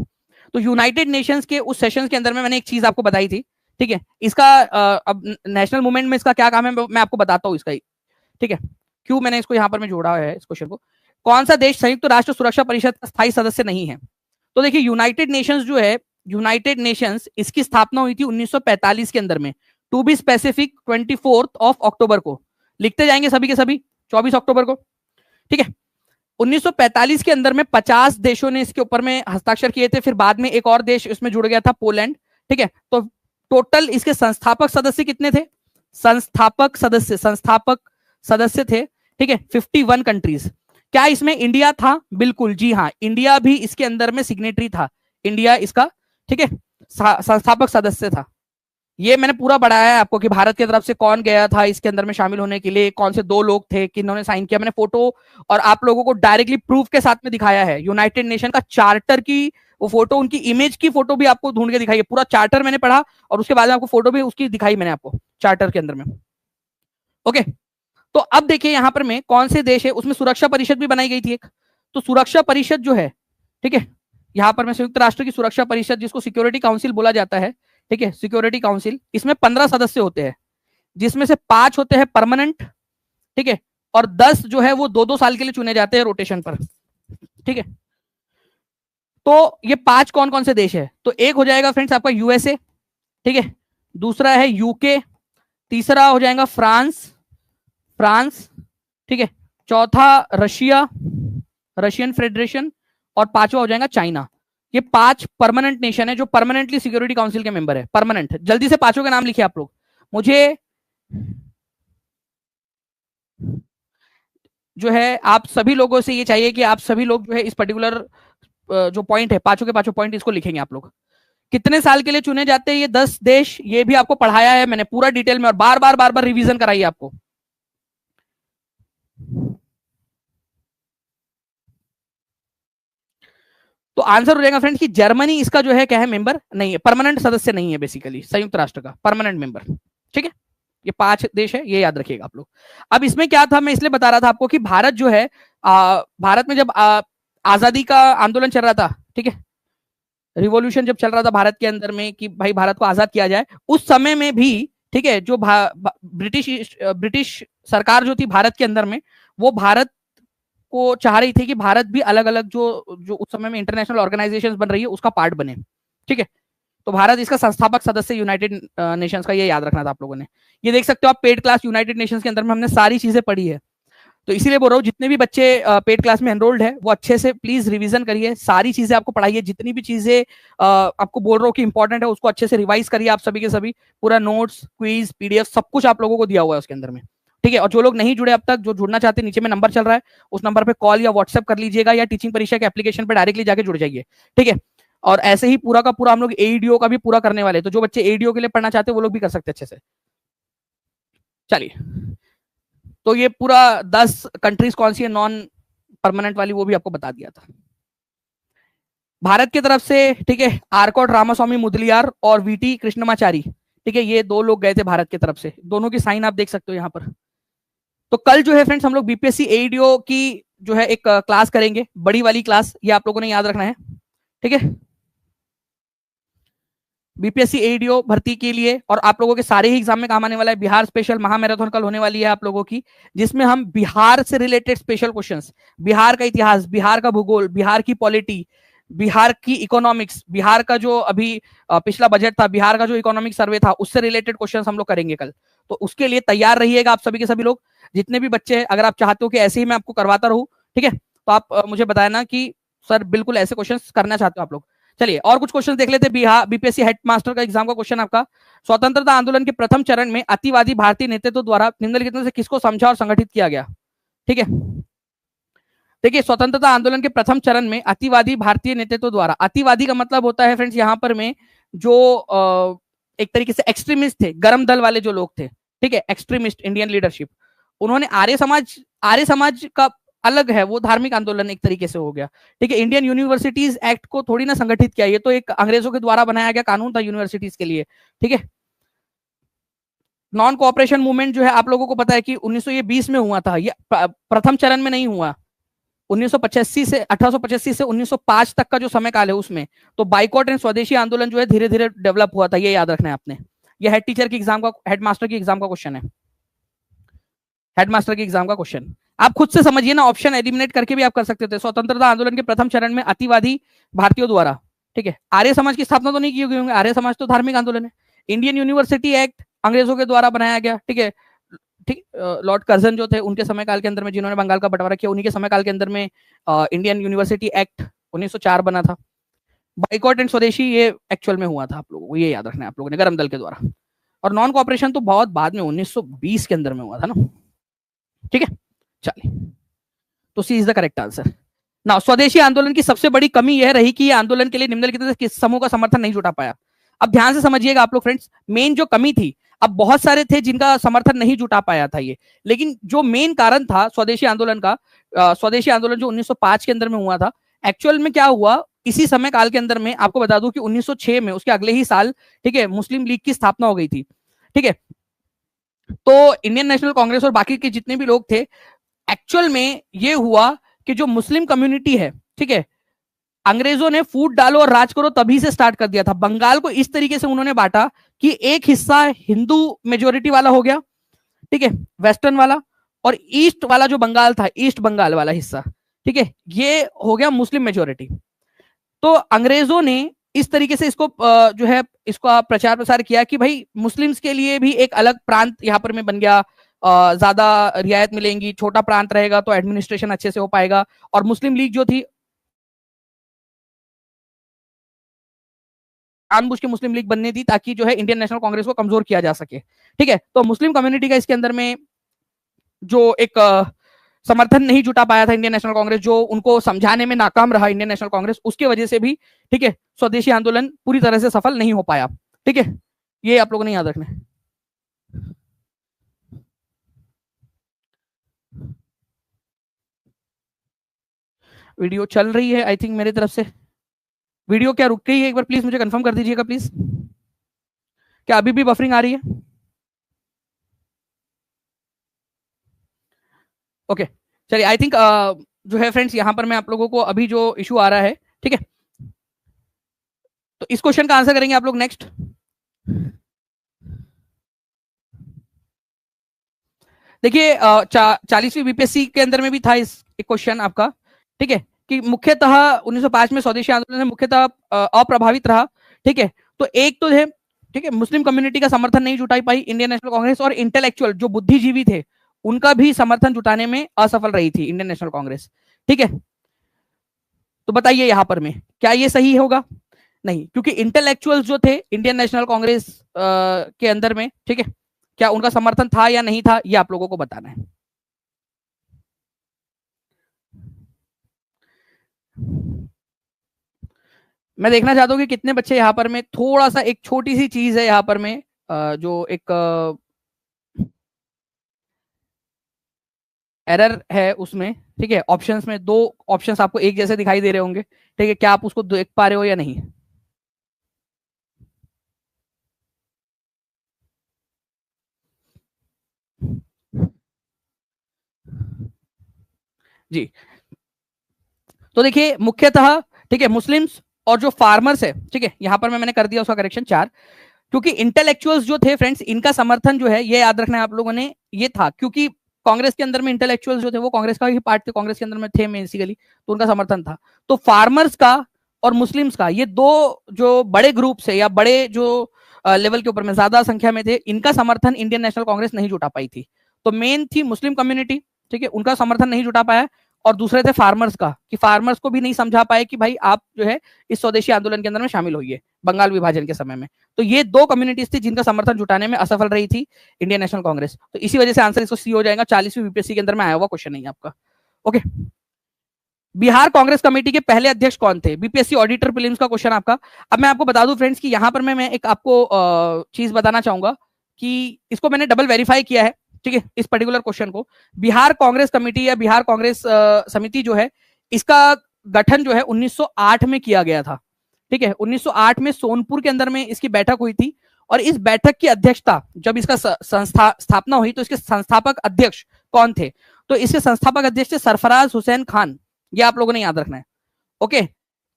Speaker 1: तो यूनाइटेड नेशंस के उस सेशन के अंदर में मैंने एक चीज आपको बताई थी, ठीक है। इसका अब नेशनल मूवमेंट में इसका क्या काम है मैं आपको बताता हूँ इसका, ठीक है, क्यों मैंने इसको यहाँ पर मैं जोड़ा है इस क्वेश्चन को। कौन सा देश संयुक्त राष्ट्र सुरक्षा परिषद का स्थायी सदस्य नहीं है? तो देखिए यूनाइटेड नेशंस जो है, यूनाइटेड नेशंस इसकी स्थापना हुई थी 1945 के अंदर में, टू बी स्पेसिफिक 24 अक्टूबर को, लिखते जाएंगे सभी के सभी 24 अक्टूबर को, ठीक है। 1945 के अंदर में 50 देशों ने इसके ऊपर में हस्ताक्षर किए थे, फिर बाद में एक और देश इसमें जुड़ गया था, पोलैंड, ठीक है। तो टोटल इसके संस्थापक सदस्य कितने थे? संस्थापक सदस्य थे, ठीक है, 51 कंट्रीज। क्या इसमें इंडिया था? बिल्कुल जी हाँ, इंडिया भी इसके अंदर में सिग्नेटरी था, इंडिया इसका, ठीक है, संस्थापक सदस्य था, ये मैंने पूरा बढ़ाया है आपको कि भारत की तरफ से कौन गया था इसके अंदर में शामिल होने के लिए, कौन से 2 लोग थे किन्होंने साइन किया। मैंने फोटो और आप लोगों को डायरेक्टली प्रूफ के साथ में दिखाया है। यूनाइटेड नेशन का चार्टर की वो फोटो, उनकी इमेज की फोटो भी आपको ढूंढ के दिखाई है। पूरा चार्टर मैंने पढ़ा और उसके बाद में आपको फोटो भी उसकी दिखाई मैंने आपको चार्टर के अंदर में। ओके, तो अब देखिए यहां पर में कौन से देश है, उसमें सुरक्षा परिषद भी बनाई गई थी एक। तो सुरक्षा परिषद जो है, ठीक है, यहां पर में संयुक्त राष्ट्र की सुरक्षा परिषद जिसको सिक्योरिटी काउंसिल बोला जाता है, ठीक है, सिक्योरिटी काउंसिल, इसमें 15 सदस्य होते हैं, जिसमें से 5 होते हैं परमानेंट, ठीक है, और 10 जो है वो 2-2 साल के लिए चुने जाते हैं रोटेशन पर, ठीक है। तो ये 5 कौन कौन से देश है, तो एक हो जाएगा फ्रेंड्स आपका यूएसए, ठीक है, दूसरा है यूके, तीसरा हो जाएगा फ्रांस, फ्रांस, ठीक है, चौथा रशिया, रशियन फेडरेशन, और 5वां हो जाएगा चाइना। ये 5 परमानेंट नेशन है जो परमानेंटली सिक्योरिटी काउंसिल के मेंबर है, परमानेंट। जल्दी से 5 के नाम लिखिए आप लोग। मुझे जो है आप सभी लोगों से ये चाहिए कि आप सभी लोग जो है इस पर्टिकुलर जो पॉइंट है, 5 के 5 पॉइंट, इसको लिखेंगे आप लोग। कितने साल के लिए चुने जाते हैं ये 10 देश, ये भी आपको पढ़ाया है मैंने पूरा डिटेल में, और बार बार रिवीजन कराई आपको। तो आंसर हो जाएगा फ्रेंड्स कि जर्मनी इसका जो है क्या है, मेंबर नहीं है, परमानेंट सदस्य नहीं है, बेसिकली संयुक्त राष्ट्र का परमानेंट मेंबर, ठीक है। ये 5 देश है, ये याद रखिएगा आप लोग। अब इसमें क्या था, मैं इसलिए बता रहा था आपको कि भारत जो है भारत में जब आजादी का आंदोलन चल रहा था, ठीक है, रिवॉल्यूशन जब चल रहा था भारत के अंदर में कि भाई भारत को आजाद किया जाए, उस समय में भी, ठीक है, जो ब्रिटिश सरकार जो थी भारत के अंदर में, वो भारत को चाह रही थी कि भारत भी अलग अलग जो जो उस समय में इंटरनेशनल ऑर्गेनाइजेशंस बन रही है उसका पार्ट बने, ठीक है। तो भारत इसका संस्थापक सदस्य यूनाइटेड नेशंस का, ये याद रखना था आप लोगों ने। ये देख सकते हो आप पेड क्लास यूनाइटेड नेशंस के अंदर में हमने सारी चीजें पढ़ी है। तो इसीलिए बोल रहा हूँ जितने भी बच्चे पेड क्लास में एनरोल्ड है वो अच्छे से प्लीज रिवीजन करिए, सारी चीजें आपको पढ़ाइए, जितनी भी चीजें आपको बोल रहा हूँ कि इंपॉर्टेंट है उसको अच्छे से रिवाइज करिए आप सभी के सभी। पूरा नोट्स, क्विज, पीडीएफ सब कुछ आप लोगों को दिया हुआ है उसके अंदर में, ठीक है। और जो लोग नहीं जुड़े अब तक, जो जुड़ना चाहते हैं, नीचे में नंबर चल रहा है, उस नंबर पे कॉल या व्हाट्सएप कर लीजिएगा, या टीचिंग परीक्षा के एप्लीकेशन पे डायरेक्टली जाके जुड़ जाइए, ठीक है। और ऐसे ही पूरा का पूरा हम लोग एईडीओ का भी पूरा करने वाले हैं, तो जो बच्चे एईडीओ के लिए पढ़ना चाहते हैं वो लोग भी कर सकते हैं अच्छे से। चलिए, तो ये पूरा 10 कंट्रीज कौन सी है नॉन परमानेंट वाली, वो भी आपको बता दिया था भारत की तरफ से, ठीक है। आरकोट रामास्वामी मुदलियार और वीटी कृष्णमाचारी, ठीक है, ये 2 लोग गए थे भारत की तरफ से, दोनों की साइन आप देख सकते हो यहाँ पर। तो कल जो है फ्रेंड्स हम लोग बीपीएससी एईडीओ की जो है एक क्लास करेंगे, बड़ी वाली क्लास, ये आप लोगों ने याद रखना है, ठीक है। बीपीएससी एईडीओ भर्ती के लिए और आप लोगों के सारे ही एग्जाम में काम आने वाला है। बिहार स्पेशल महामैराथन कल होने वाली है आप लोगों की, जिसमें हम बिहार से रिलेटेड स्पेशल क्वेश्चंस, बिहार का इतिहास, बिहार का भूगोल, बिहार की पॉलिटी, बिहार की इकोनॉमिक्स, बिहार का जो अभी पिछला बजट था, बिहार का जो इकोनॉमिक सर्वे था, उससे रिलेटेड क्वेश्चंस हम लोग करेंगे कल। तो उसके लिए तैयार रहिएगा आप सभी के सभी लोग, जितने भी बच्चे हैं। अगर आप चाहते हो कि ऐसे ही मैं आपको करवाता रहूं, ठीक है, तो आप मुझे बताया ना कि सर बिल्कुल ऐसे क्वेश्चंस करना चाहते हो आप लोग। चलिए और कुछ क्वेश्चन देख लेते हैं। बिहार बीपीएससी हेड मास्टर का एग्जाम का क्वेश्चन आपका, स्वतंत्रता आंदोलन के प्रथम चरण में अतिवादी भारतीय नेतृत्व द्वारा निम्नलिखित में से किसको समझा और संगठित किया गया, ठीक है। देखिए स्वतंत्रता आंदोलन के प्रथम चरण में अतिवादी भारतीय नेतृत्व द्वारा, अतिवादी का मतलब होता है फ्रेंड्स यहाँ पर में जो एक तरीके से एक्सट्रीमिस्ट थे, गरम दल वाले जो लोग थे, ठीक है, एक्सट्रीमिस्ट इंडियन लीडरशिप, उन्होंने आर्य समाज का अलग है, वो धार्मिक आंदोलन एक तरीके से हो गया, ठीक है। इंडियन यूनिवर्सिटीज एक्ट को थोड़ी ना संगठित किया, ये तो एक अंग्रेजों के द्वारा बनाया गया कानून था यूनिवर्सिटीज के लिए, ठीक है। नॉन कोऑपरेशन मूवमेंट जो है आप लोगों को पता है कि 1920 में हुआ था, ये प्रथम चरण में नहीं हुआ, 1985 से 1885 से 1905 तक का जो समय काल है उसमें, तो बाइकॉट एंड स्वदेशी आंदोलन जो है धीरे धीरे डेवलप हुआ था, ये याद रखना है आपने। ये हेड टीचर की एग्जाम का, हेड मास्टर की एग्जाम का क्वेश्चन है, हेड मास्टर की एग्जाम का क्वेश्चन। आप खुद से समझिए ना, ऑप्शन एलिमिनेट करके भी आप कर सकते थे। स्वतंत्रता आंदोलन के प्रथम चरण में अतिवादी भारतीयों द्वारा, ठीक है, आर्य समाज की स्थापना तो नहीं की गई होंगी, आर्य समाज तो धार्मिक आंदोलन है। इंडियन यूनिवर्सिटी एक्ट अंग्रेजों के द्वारा बनाया गया, ठीक है, ठीक, लॉर्ड कर्जन जो थे उनके समय काल के अंदर में, जिन्होंने बंगाल का बंटवारा किया, उन्हीं के समय काल के अंदर में इंडियन यूनिवर्सिटी एक्ट 1904 बना था। बाइकॉट एंड स्वदेशी ये एक्चुअल में हुआ था, आप लोगों को ये याद रखना है आप लोगों ने, गरम दल के द्वारा। और नॉन कोऑपरेशन तो बहुत बाद में 1920 के अंदर में हुआ था ना, ठीक है। चलिए, तो सी इज द करेक्ट आंसर। ना स्वदेशी आंदोलन की सबसे बड़ी कमी यह रही कि यह आंदोलन के लिए निम्नलिखित में से किस समूह का समर्थन नहीं जुटा पाया। अब ध्यान से समझिएगा आप लोग फ्रेंड्स, मेन जो कमी थी, अब बहुत सारे थे जिनका समर्थन नहीं जुटा पाया था ये, लेकिन जो मेन कारण था स्वदेशी आंदोलन का, स्वदेशी आंदोलन जो 1905 के अंदर में हुआ था, एक्चुअल में क्या हुआ इसी समय काल के अंदर में, आपको बता दूं कि 1906 में, उसके अगले ही साल, ठीक है, मुस्लिम लीग की स्थापना हो गई थी। ठीक है, तो इंडियन नेशनल कांग्रेस और बाकी के जितने भी लोग थे, एक्चुअल में ये हुआ कि जो मुस्लिम कम्युनिटी है, ठीक है, अंग्रेजों ने फूट डालो और राज करो तभी से स्टार्ट कर दिया था। बंगाल को इस तरीके से उन्होंने बांटा कि एक हिस्सा हिंदू मेजोरिटी वाला हो गया, ठीक है, वेस्टर्न वाला, और ईस्ट वाला जो बंगाल था, ईस्ट बंगाल वाला हिस्सा, ठीक है, ये हो गया मुस्लिम मेजोरिटी। तो अंग्रेजों ने इस तरीके से इसको जो है इसका प्रचार प्रसार किया कि भाई मुस्लिम्स के लिए भी एक अलग प्रांत यहाँ पर में बन गया, ज्यादा रियायत मिलेंगी, छोटा प्रांत रहेगा तो एडमिनिस्ट्रेशन अच्छे से हो पाएगा। और मुस्लिम लीग जो थी, जानबूझ के मुस्लिम लीग बनने दी ताकि जो है इंडियन नेशनल कांग्रेस को कमजोर किया जा सके। ठीक है, तो मुस्लिम कम्युनिटी का इसके अंदर में जो एक समर्थन नहीं जुटा पाया था इंडियन नेशनल कांग्रेस, जो उनको समझाने में नाकाम रहा इंडियन नेशनल कांग्रेस, उसके वजह से भी, ठीक है, स्वदेशी आंदोलन पूरी तरह से सफल नहीं हो पाया। ठीक है, ये आप लोगों ने याद रखना है। वीडियो चल रही है आई थिंक मेरी तरफ से। वीडियो क्या रुक गई है, एक बार प्लीज मुझे कंफर्म कर दीजिएगा प्लीज, क्या अभी भी बफरिंग आ रही है? ओके, चलिए, आई थिंक जो है फ्रेंड्स, यहां पर मैं आप लोगों को अभी जो इशू आ रहा है, ठीक है, तो इस क्वेश्चन का आंसर करेंगे आप लोग नेक्स्ट। देखिए 40वीं बीपीएससी के अंदर में भी था इस क्वेश्चन आपका, ठीक है, कि मुख्यतः 1905 में स्वदेशी आंदोलन से मुख्यतः अप्रभावित रहा। ठीक है, तो एक तो है, ठीक है, मुस्लिम कम्युनिटी का समर्थन नहीं जुटाई पाई इंडियन नेशनल कांग्रेस, और इंटेलेक्चुअल जो बुद्धिजीवी थे उनका भी समर्थन जुटाने में असफल रही थी इंडियन नेशनल कांग्रेस। ठीक है, तो बताइए यहां पर में क्या ये सही होगा? नहीं, क्योंकि इंटेलेक्चुअल्स जो थे इंडियन नेशनल कांग्रेस के अंदर में, ठीक है, क्या उनका समर्थन था या नहीं था, ये आप लोगों को बताना है। मैं देखना चाहता हूँ कि कितने बच्चे यहाँ पर में, थोड़ा सा एक छोटी सी चीज है यहाँ पर में, जो एक एरर है उसमें, ठीक है, ऑप्शंस में दो ऑप्शंस आपको एक जैसे दिखाई दे रहे होंगे, ठीक है, क्या आप उसको देख पा रहे हो या नहीं? जी, तो देखिए मुख्यतः, ठीक है, मुस्लिम्स और जो फार्मर्स है, ठीक है, यहां पर मैंने कर दिया उसका करेक्शन 4, क्योंकि इंटेलेक्चुअल्स जो थे फ्रेंड्स, इनका समर्थन जो है ये याद रखना है आप लोगों ने, ये था क्योंकि कांग्रेस के अंदर में इंटेलेक्चुअल्स जो थे वो कांग्रेस का ही पार्ट थे, कांग्रेस के अंदर में थे बेसिकली, तो उनका समर्थन था। तो फार्मर्स का और मुस्लिम्स का, ये दो जो बड़े ग्रुप है या बड़े जो लेवल के ऊपर में ज्यादा संख्या में थे, इनका समर्थन इंडियन नेशनल कांग्रेस नहीं जुटा पाई थी। तो मेन थी मुस्लिम कम्युनिटी, ठीक है, उनका समर्थन नहीं जुटा पाया, और दूसरे थे फार्मर्स का, कि फार्मर्स को भी नहीं समझा पाए कि भाई आप जो है इस स्वदेशी आंदोलन के अंदर में शामिल होइए बंगाल विभाजन के समय में। तो ये दो कम्युनिटीज थी जिनका समर्थन जुटाने में असफल रही थी इंडियन नेशनल कांग्रेस। तो इसी वजह से आंसर इसको सी हो जाएगा, 40वीं बीपीएससी के अंदर में आया हुआ क्वेश्चन नहीं आपका। ओके, बिहार कांग्रेस कमेटी के पहले अध्यक्ष कौन थे? बीपीएससी ऑडिटर प्रीलिम्स का क्वेश्चन आपका। अब मैं आपको बता दूं फ्रेंड्स कि यहां पर मैं एक आपको चीज बताना चाहूंगा कि इसको मैंने डबल वेरीफाई किया है, ठीक है, इस पर्टिकुलर क्वेश्चन को। बिहार कांग्रेस कमेटी या बिहार कांग्रेस समिति जो है, इसका गठन जो है 1908 में किया गया था। ठीक है, 1908 में सोनपुर के अंदर में इसकी बैठक हुई थी, और इस बैठक की अध्यक्षता, जब इसका स्थापना हुई तो इसके संस्थापक अध्यक्ष कौन थे? तो इसके संस्थापक अध्यक्ष थे सरफराज हुसैन खान, ये आप लोगों ने याद रखना है। ओके,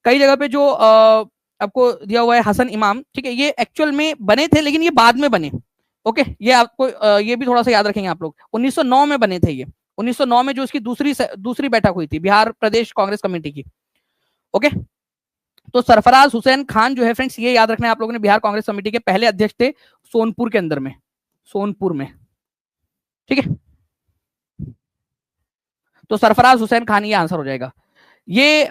Speaker 1: कई जगह पे जो आपको दिया हुआ है हसन इमाम, ठीक है, ये एक्चुअल में बने थे लेकिन ये बाद में बने। ओके, ये आपको ये भी थोड़ा सा याद रखेंगे आप लोग, 1909 में बने थे ये, 1909 में जो इसकी दूसरी बैठक हुई थी बिहार प्रदेश कांग्रेस कमेटी की। ओके, तो सरफराज हुसैन खान जो है फ्रेंड्स, ये याद रखना है आप लोगों ने, बिहार कांग्रेस कमेटी के पहले अध्यक्ष थे सोनपुर के अंदर में, सोनपुर में। ठीक है, तो सरफराज हुसैन खान ये आंसर हो जाएगा। ये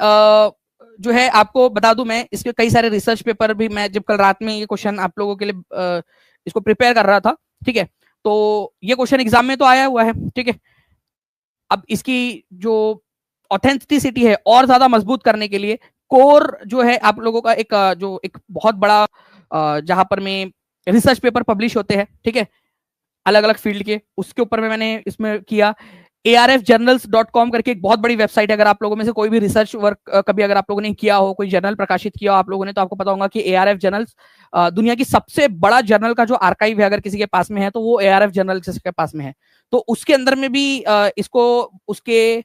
Speaker 1: जो है आपको बता दूं, मैं इसके कई सारे रिसर्च पेपर भी, मैं जब कल रात में ये क्वेश्चन आप लोगों के लिए इसको प्रिपेयर कर रहा था, ठीक है, तो ये क्वेश्चन एग्जाम में तो आया हुआ है, ठीक है। अब इसकी जो ऑथेंटिसिटी है और ज्यादा मजबूत करने के लिए कोर जो है आप लोगों का एक जो एक बहुत बड़ा जहां पर में रिसर्च पेपर पब्लिश होते हैं, ठीक है, अलग अलग फील्ड के, उसके ऊपर में मैंने इसमें किया। arfjournals.com करके एक बहुत बड़ी वेबसाइट है। अगर आप लोगों में से कोई भी रिसर्च वर्क कभी अगर आप लोगों ने किया हो, कोई जर्नल प्रकाशित किया हो आप लोगों ने, तो आपको पता होगा कि ARF जर्नल्स दुनिया की सबसे बड़ा जर्नल का जो आर्काइव है अगर किसी के पास में है तो वो ARF जर्नल के पास में है। तो उसके अंदर में भी इसको उसके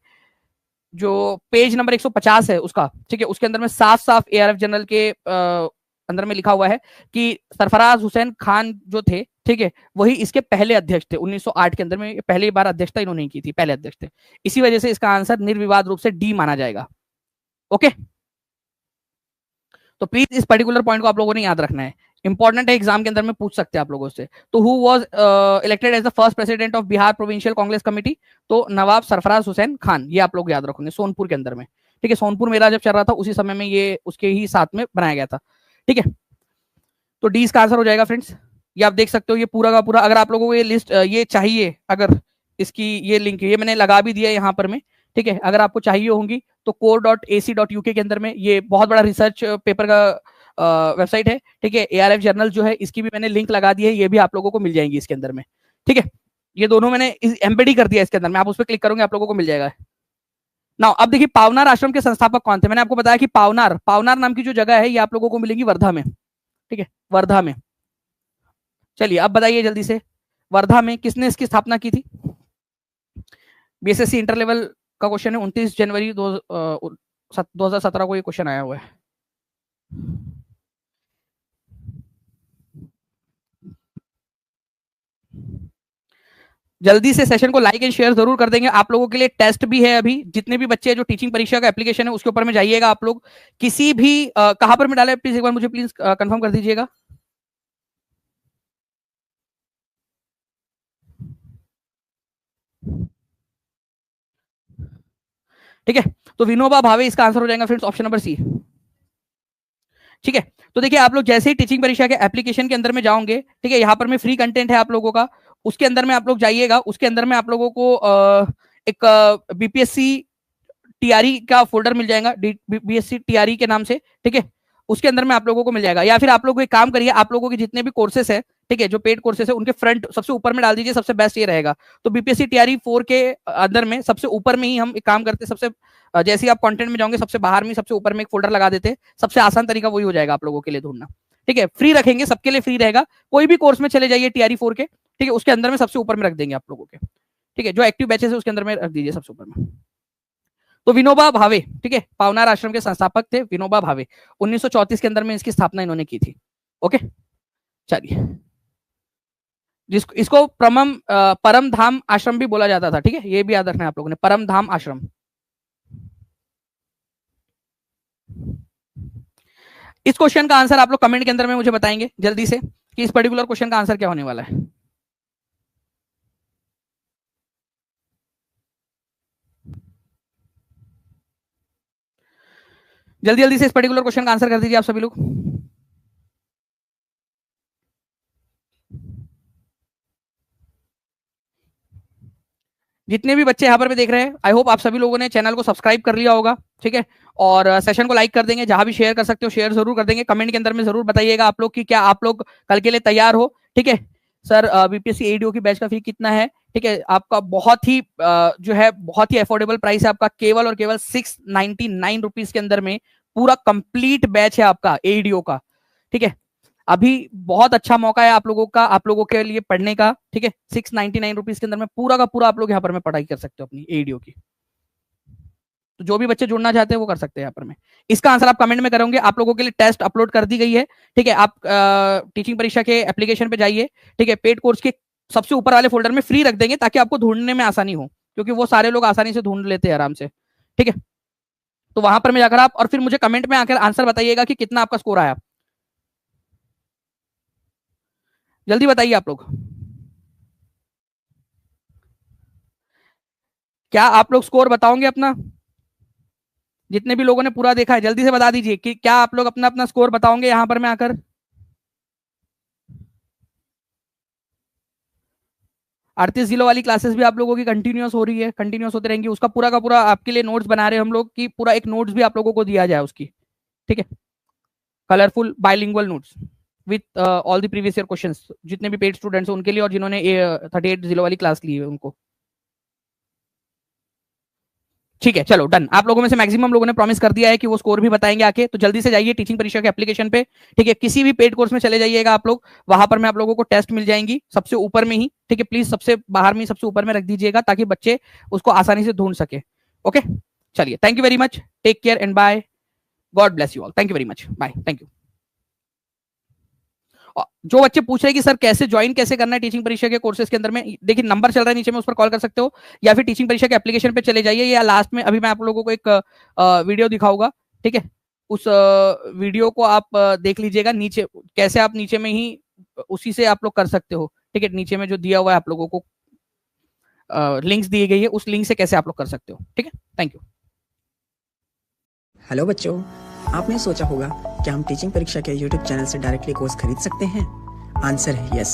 Speaker 1: जो पेज नंबर 150 है उसका, ठीक है, उसके अंदर में साफ साफ ARF जनरल के अंदर में लिखा हुआ है कि सरफराज हुसैन खान जो थे, ठीक है, वही इसके पहले अध्यक्ष थे। 1908 के अंदर में पहली बार अध्यक्षता इन्होंने की थी, पहले अध्यक्ष थे। इसी वजह से इसका आंसर निर्विवाद रूप से डी माना जाएगा। ओके, तो प्लीज इस पर्टिकुलर पॉइंट को आप लोगों ने याद रखना है, इंपॉर्टेंट है, एग्जाम के अंदर में पूछ सकते हैं आप लोगों से। तो who was elected as the first president of Bihar provincial Congress committee? तो नवाब सरफराज हुसैन खान, ये आप लोग याद रखोगे, सोनपुर के अंदर में, ठीक है। सोनपुर मेला जब चल रहा था उसी समय में ये उसके ही साथ में बनाया गया था, ठीक है। तो डी इसका आंसर हो जाएगा फ्रेंड्स। ये आप देख सकते हो, ये पूरा का पूरा, अगर आप लोगों को ये लिस्ट ये चाहिए, अगर इसकी ये लिंक ये मैंने लगा भी दिया है यहाँ पर में, ठीक है, अगर आपको चाहिए होंगी तो core.ac.uk के अंदर में ये बहुत बड़ा रिसर्च पेपर का वेबसाइट है, ठीक है। ARF जर्नल जो है इसकी भी मैंने लिंक लगा दी है, ये भी आप लोगों को मिल जाएंगी इसके अंदर में, ठीक है। ये दोनों मैंने एम्बेडी कर दिया इसके अंदर में, आप उस पर क्लिक करोगे आप लोगों को मिल जाएगा। नाउ अब देखिए पावनार आश्रम के संस्थापक कौन थे? मैंने आपको बताया कि पावनार पावनार नाम की जो जगह है ये आप लोगों को मिलेगी वर्धा में, ठीक है, वर्धा में। चलिए अब बताइए जल्दी से, वर्धा में किसने इसकी स्थापना की थी? BSSC इंटर लेवल का क्वेश्चन है, 29 जनवरी 2017 को ये क्वेश्चन आया हुआ है। जल्दी से सेशन को लाइक एंड शेयर जरूर कर देंगे। आप लोगों के लिए टेस्ट भी है अभी, जितने भी बच्चे हैं जो टीचिंग परीक्षा का एप्लीकेशन है उसके ऊपर में जाइएगा आप लोग। किसी भी कहां पर में डाला है प्लीज एक बार मुझे प्लीज कंफर्म कर दीजिएगा। ठीक है, तो विनोबा भावे इसका आंसर हो जाएगा फ्रेंड्स, ऑप्शन नंबर सी, ठीक है। तो देखिए आप लोग जैसे ही टीचिंग परीक्षा के एप्लीकेशन के अंदर में जाओगे, ठीक है, यहाँ पर में फ्री कंटेंट है आप लोगों का, उसके अंदर में आप लोग जाइएगा, उसके अंदर में आप लोगों को एक BPSC TRE का फोल्डर मिल जाएगा, BPSC TRE के नाम से, ठीक है। उसके अंदर में आप लोगों को मिल जाएगा, या फिर आप लोग एक काम करिए, आप लोगों के जितने भी कोर्सेस है, ठीक है, जो पेड कोर्सेस है उनके फ्रंट सबसे ऊपर में डाल दीजिए, सबसे बेस्ट ये रहेगा। तो BPSC TRE 4 के अंदर में सबसे ऊपर में ही हम एक काम करते, सबसे जैसे ही आप कंटेंट में जाओगे सबसे बाहर में सबसे ऊपर में एक फोल्डर लगा देते, सबसे आसान तरीका वही हो जाएगा आप लोगों के लिए ढूंढना, ठीक है। फ्री रखेंगे, सबके लिए फ्री रहेगा, कोई भी कोर्स में चले जाइए TRE 4 के, ठीक है, उसके अंदर में सबसे ऊपर में रख देंगे आप लोगों के, ठीक है, जो एक्टिव बैचेस है उसके अंदर में रख दीजिए सबसे ऊपर में। तो विनोबा भावे, ठीक है, पावनार आश्रम के संस्थापक थे विनोबा भावे, 1934 के अंदर में इसकी स्थापना इन्होंने की थी। ओके, चलिए, जिसको इसको परम धाम आश्रम भी बोला जाता था, ठीक है, ये भी याद रखना है आप लोगों ने, परम धाम आश्रम। इस क्वेश्चन का आंसर आप लोग कमेंट के अंदर में मुझे बताएंगे जल्दी से कि इस पर्टिकुलर क्वेश्चन का आंसर क्या होने वाला है। जल्दी जल्दी से इस पर्टिकुलर क्वेश्चन का आंसर कर दीजिए आप सभी लोग। जितने भी बच्चे यहाँ पर भी देख रहे हैं, आई होप आप सभी लोगों ने चैनल को सब्सक्राइब कर लिया होगा, ठीक है, और सेशन को लाइक कर देंगे, जहां भी शेयर कर सकते हो शेयर जरूर कर देंगे। कमेंट के अंदर में जरूर बताइएगा आप लोग कि क्या आप लोग कल के लिए तैयार हो, ठीक है। सर BPSC ADO की बैच का फी कितना है? ठीक है, आपका बहुत ही जो है बहुत ही अफोर्डेबल प्राइस है आपका, केवल और केवल 699 रुपीज के अंदर में पूरा कंप्लीट बैच है आपका ADO का, ठीक है। अभी बहुत अच्छा मौका है आप लोगों का, आप लोगों के लिए पढ़ने का, ठीक है। 699 रुपीज के अंदर में पूरा का पूरा आप लोग यहाँ पर में पढ़ाई कर सकते हो अपनी ADO की। तो जो भी बच्चे जुड़ना चाहते हैं वो कर सकते हैं यहाँ पर में। इसका आंसर आप कमेंट में करोगे, आप लोगों के लिए टेस्ट अपलोड कर दी गई है, ठीक है। आप टीचिंग परीक्षा के एप्लीकेशन पे जाइए, ठीक है, पेड कोर्स के सबसे ऊपर वाले फोल्डर में फ्री रख देंगे ताकि आपको ढूंढने में आसानी हो, क्योंकि वो सारे लोग आसानी से ढूंढ लेते हैं आराम से, ठीक है। तो वहां पर में जाकर आप और फिर मुझे कमेंट में आकर आंसर बताइएगा कि कितना आपका स्कोर आया, जल्दी बताइए आप लोग। क्या आप लोग स्कोर बताओगे अपना? जितने भी लोगों ने पूरा देखा है जल्दी से बता दीजिए कि क्या आप लोग अपना अपना स्कोर बताओगे यहां पर मैं आकर। अड़तीस जिलों वाली क्लासेस भी आप लोगों की कंटिन्यूअस हो रही है, कंटिन्यूअस होती रहेंगी, उसका पूरा का पूरा आपके लिए नोट्स बना रहे हैं हम लोग कि पूरा एक नोट्स भी आप लोगों को दिया जाए उसकी, ठीक है, colourful bilingual notes with all the previous year questions, जितने भी पेड स्टूडेंट्स हैं उनके लिए और जिन्होंने 38 वाली क्लास ली है उनको। ठीक है, चलो डन। आप लोगों में से मैक्सिमम लोगों ने प्रॉमिस कर दिया है कि वो स्कोर भी बताएंगे आके, तो जल्दी से जाइए टीचिंग परीक्षा के एप्लीकेशन पे। ठीक है, किसी भी पेड कोर्स में चले जाइएगा आप लोग, वहां पर मैं आप लोगों को टेस्ट मिल जाएंगी सबसे ऊपर में ही। ठीक है, प्लीज सबसे बाहर में सबसे ऊपर में रख दीजिएगा ताकि बच्चे उसको आसानी से ढूंढ सके। ओके, चलिए, thank you very much, take care and bye, God bless you all, thank you very much, bye, thank you. जो बच्चे पूछ रहे हैं कि सर कैसे ज्वाइन कैसे करना है टीचिंग परीक्षा के कोर्सेज के अंदर में, देखिए नंबर चल रहा है नीचे में, उस पर कॉल कर सकते हो, या फिर टीचिंग परीक्षा के एप्लीकेशन पे चले जाइए, या लास्ट में अभी मैं आप लोगों को एक वीडियो दिखाऊंगा। ठीक है, उस वीडियो को आप देख लीजिएगा, नीचे कैसे आप नीचे में ही उसी से आप लोग कर सकते हो। ठीक है, नीचे में जो दिया हुआ है आप लोगों को लिंक्स दी गई है, उस लिंक से कैसे आप लोग कर सकते हो। ठीक है, थैंक यू।
Speaker 2: हेलो बच्चों, आपने सोचा होगा कि हम टीचिंग परीक्षा के YouTube चैनल से डायरेक्टली कोर्स खरीद सकते हैं। आंसर है यस।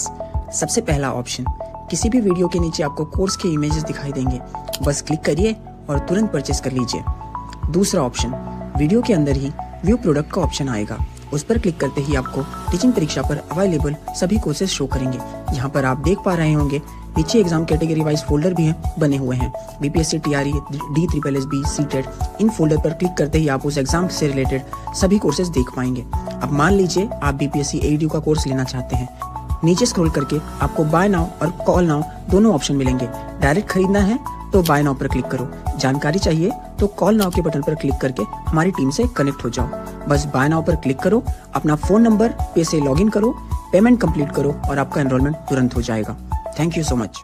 Speaker 2: सबसे पहला ऑप्शन, किसी भी वीडियो के नीचे आपको कोर्स के इमेजेस दिखाई देंगे, बस क्लिक करिए और तुरंत परचेस कर लीजिए। दूसरा ऑप्शन, वीडियो के अंदर ही व्यू प्रोडक्ट का ऑप्शन आएगा, उस पर क्लिक करते ही आपको टीचिंग परीक्षा पर अवेलेबल सभी कोर्सेज शो करेंगे। यहाँ पर आप देख पा रहे होंगे नीचे एग्जाम कैटेगरी वाइज फोल्डर भी हैं बने हुए हैं, BPSC, TRE, DSSB, CTET. In folder पर क्लिक करते ही आप उस एग्जाम से रिलेटेड सभी कोर्सेज देख पाएंगे। अब मान लीजिए आप बीपीएससी AEDU का कोर्स लेना चाहते हैं, नीचे स्क्रॉल करके आपको बाय नाउ और कॉल नाउ दोनों ऑप्शन मिलेंगे। डायरेक्ट खरीदना है तो बाय नाउ पर क्लिक करो, जानकारी चाहिए तो कॉल नाउ के बटन पर क्लिक करके हमारी टीम से कनेक्ट हो जाओ। बस बाय नाउ पर क्लिक करो, अपना फोन नंबर पे से लॉगिन करो, पेमेंट कंप्लीट करो और आपका एनरोलमेंट तुरंत हो जाएगा। Thank you so much.